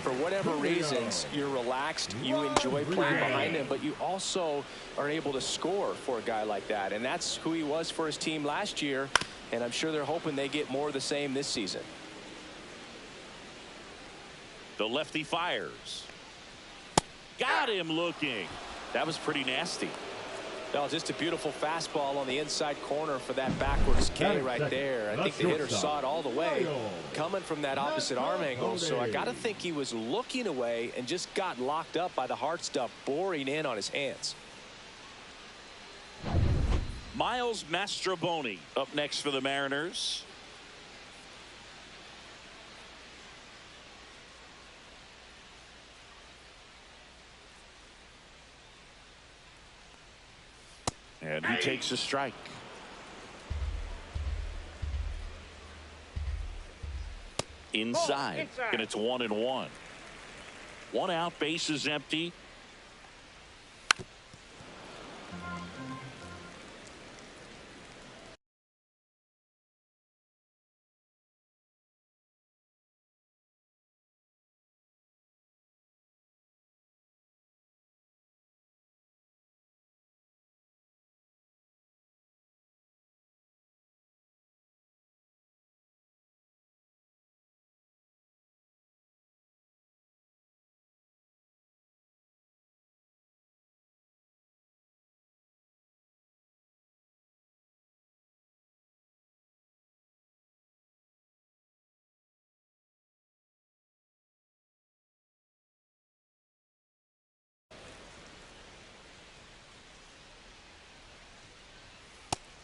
For whatever reasons, you're relaxed, you enjoy playing behind him, but you also are able to score for a guy like that. And that's who he was for his team last year, and I'm sure they're hoping they get more of the same this season. The lefty fires. Got him looking. That was pretty nasty. No, just a beautiful fastball on the inside corner for that backwards K right there. I think the hitter saw it all the way coming from that opposite arm angle. So I got to think he was looking away and just got locked up by the hard stuff boring in on his hands. Miles Mastroboni up next for the Mariners. And he takes a strike. Inside. And it's 1-1. One out, base is empty.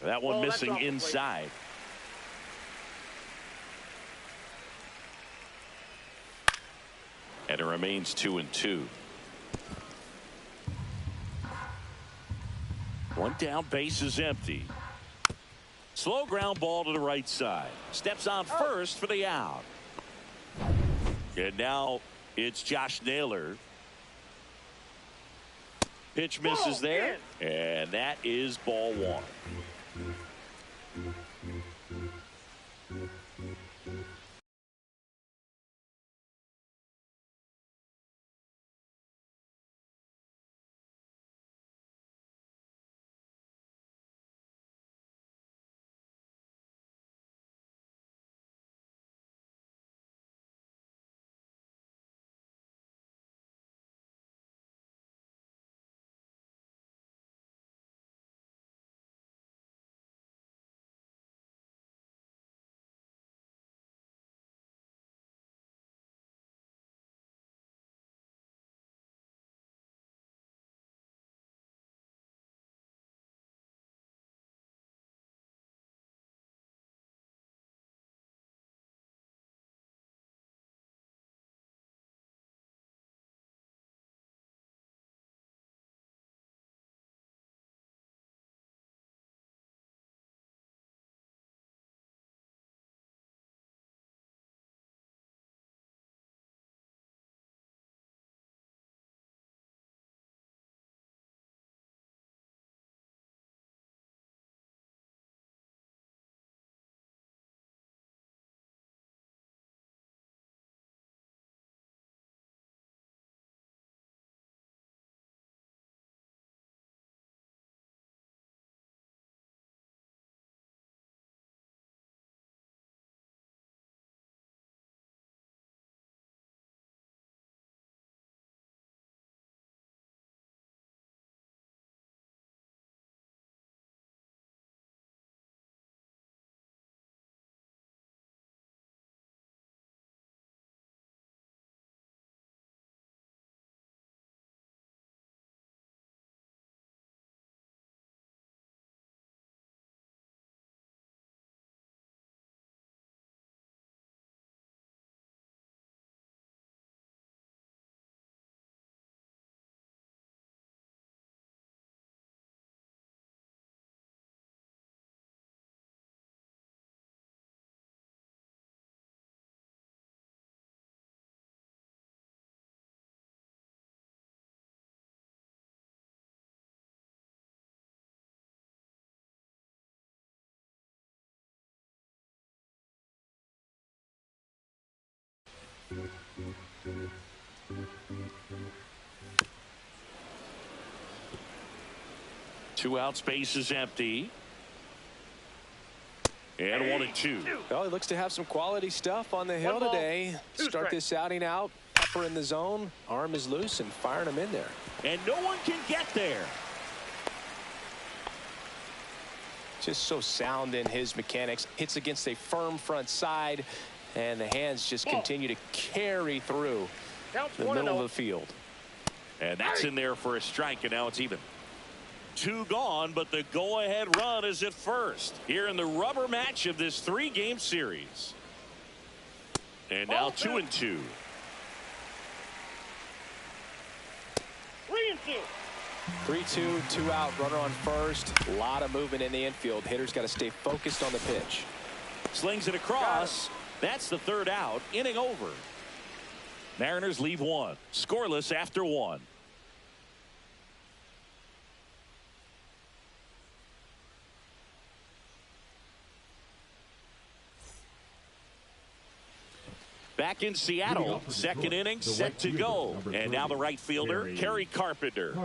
That one missing inside. And it remains 2-2. One down, base is empty. Slow ground ball to the right side. Steps on first for the out. And now it's Josh Naylor. Pitch misses there. And that is ball one. Two out, space is empty. And 1-2. Well, he looks to have some quality stuff on the hill today. Start this outing out. Pepper in the zone. Arm is loose and firing him in there. And no one can get there. Just so sound in his mechanics. Hits against a firm front side. And the hands just continue to carry through the middle of the field. And that's in there for a strike, and now it's even. Two gone, but the go-ahead run is at first here in the rubber match of this 3-game series. And now 2-2. 3-2. 3-2, 2 out, runner on first. A lot of movement in the infield. Hitter's got to stay focused on the pitch. Slings it across. That's the third out. Inning over. Mariners leave one. Scoreless after one. Back in Seattle, second inning set to go. And now the right fielder, Kerry Carpenter.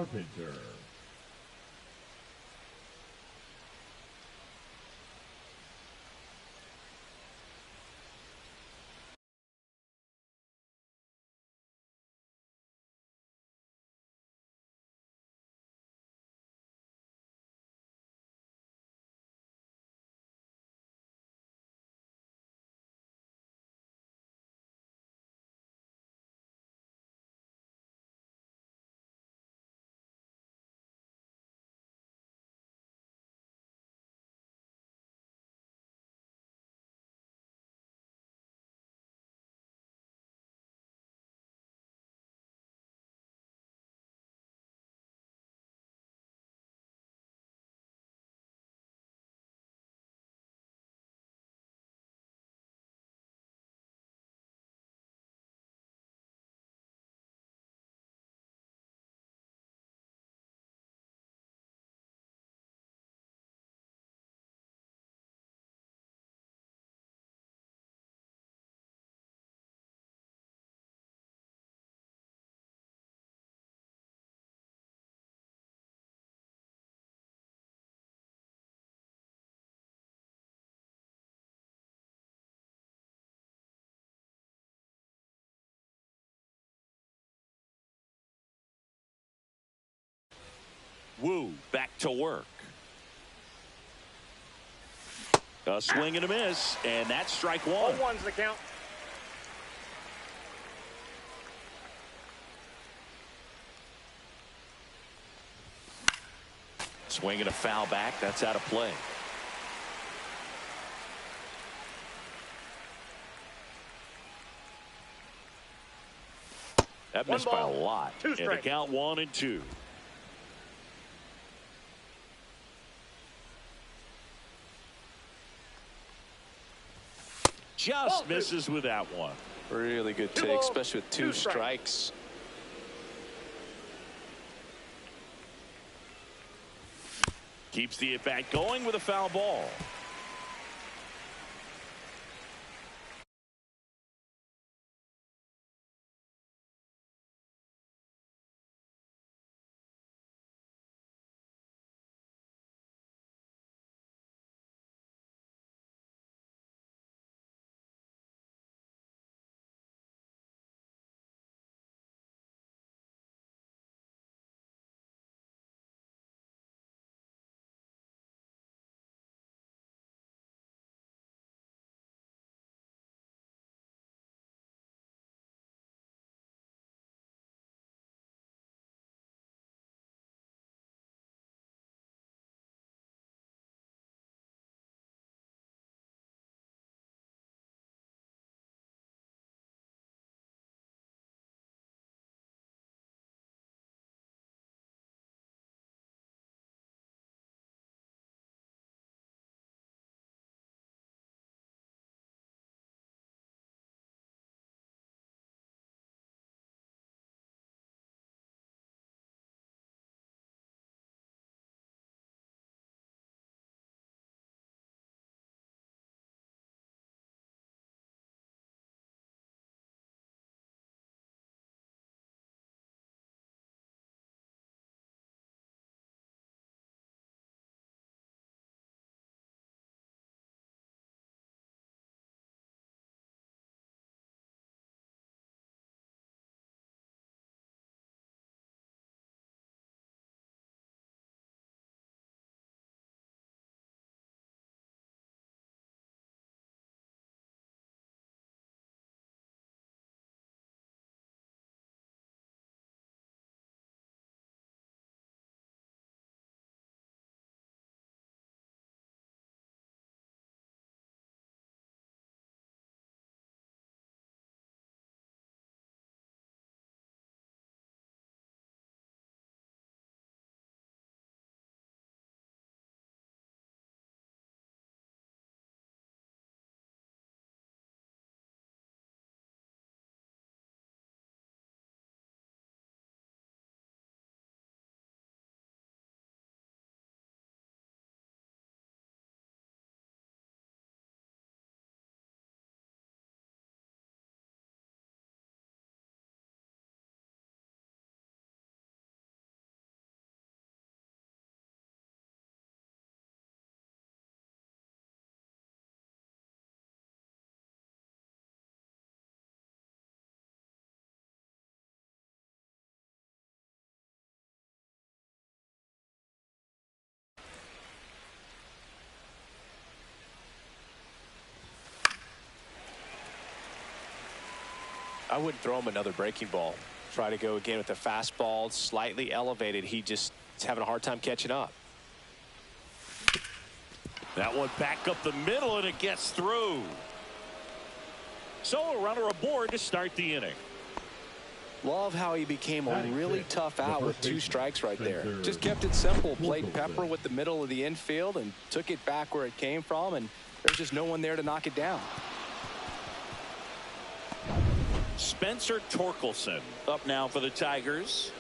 Woo back to work. A swing and a miss, and that's strike one. 0-1's the count. Swing and a foul back. That's out of play. That missed by a lot. And the count 1-2. Just misses with that one. Really good take, especially with two strikes. Keeps the at-bat going with a foul ball. I wouldn't throw him another breaking ball. Try to go again with the fastball, slightly elevated. He just is having a hard time catching up. That one back up the middle, and it gets through. So a runner aboard to start the inning. Love how he became a really tough out with 2 strikes right there. Just kept it simple, played pepper with the middle of the infield and took it back where it came from, and there's just no one there to knock it down. Spencer Torkelson up now for the Tigers.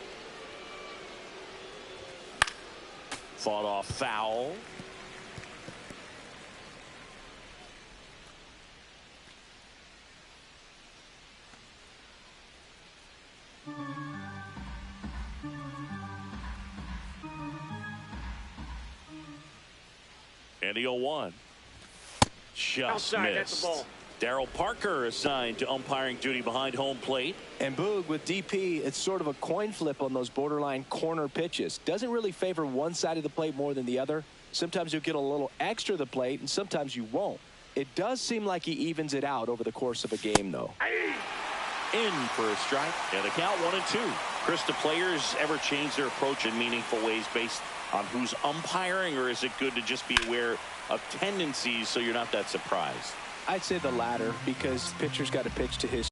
Fought off foul. And the 0-1. Just Outside, missed. that's the ball. Darryl Parker assigned to umpiring duty behind home plate. And Boog, with DP, it's sort of a coin flip on those borderline corner pitches. Doesn't really favor one side of the plate more than the other. Sometimes you'll get a little extra the plate, and sometimes you won't. It does seem like he evens it out over the course of a game, though. In for a strike, and the count 1-2. Chris, do players ever change their approach in meaningful ways based on who's umpiring, or is it good to just be aware of tendencies so you're not that surprised? I'd say the latter, because pitcher's got to pitch to his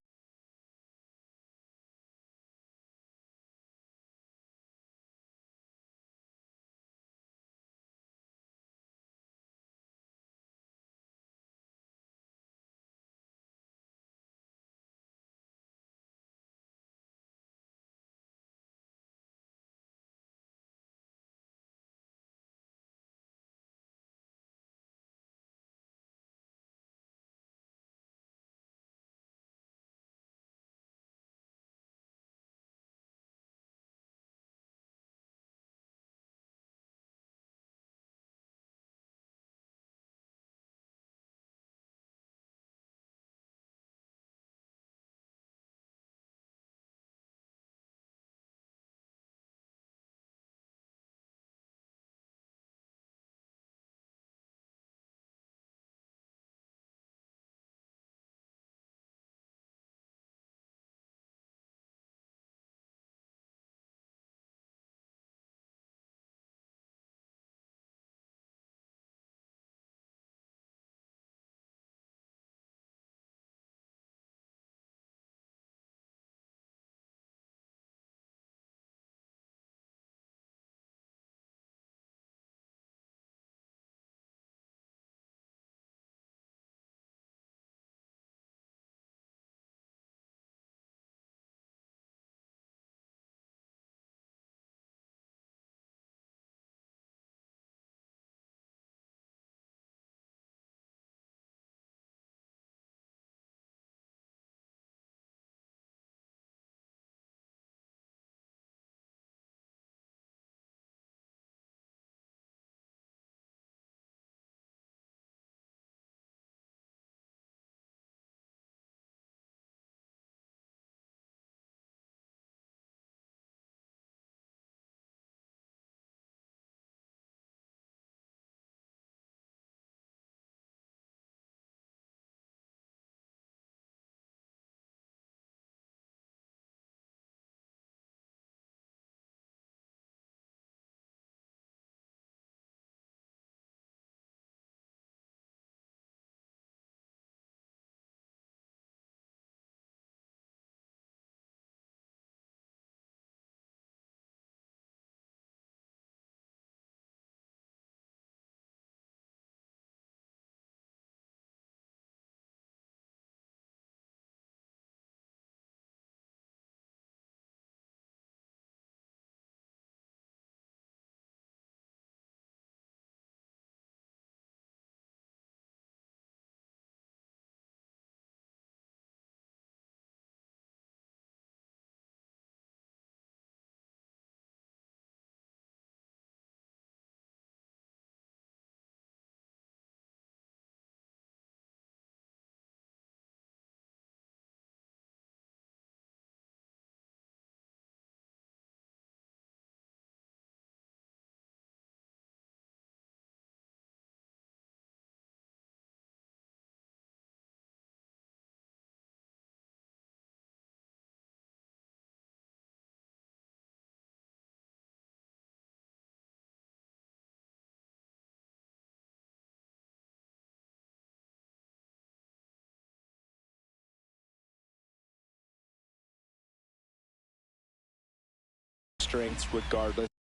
strengths regardless.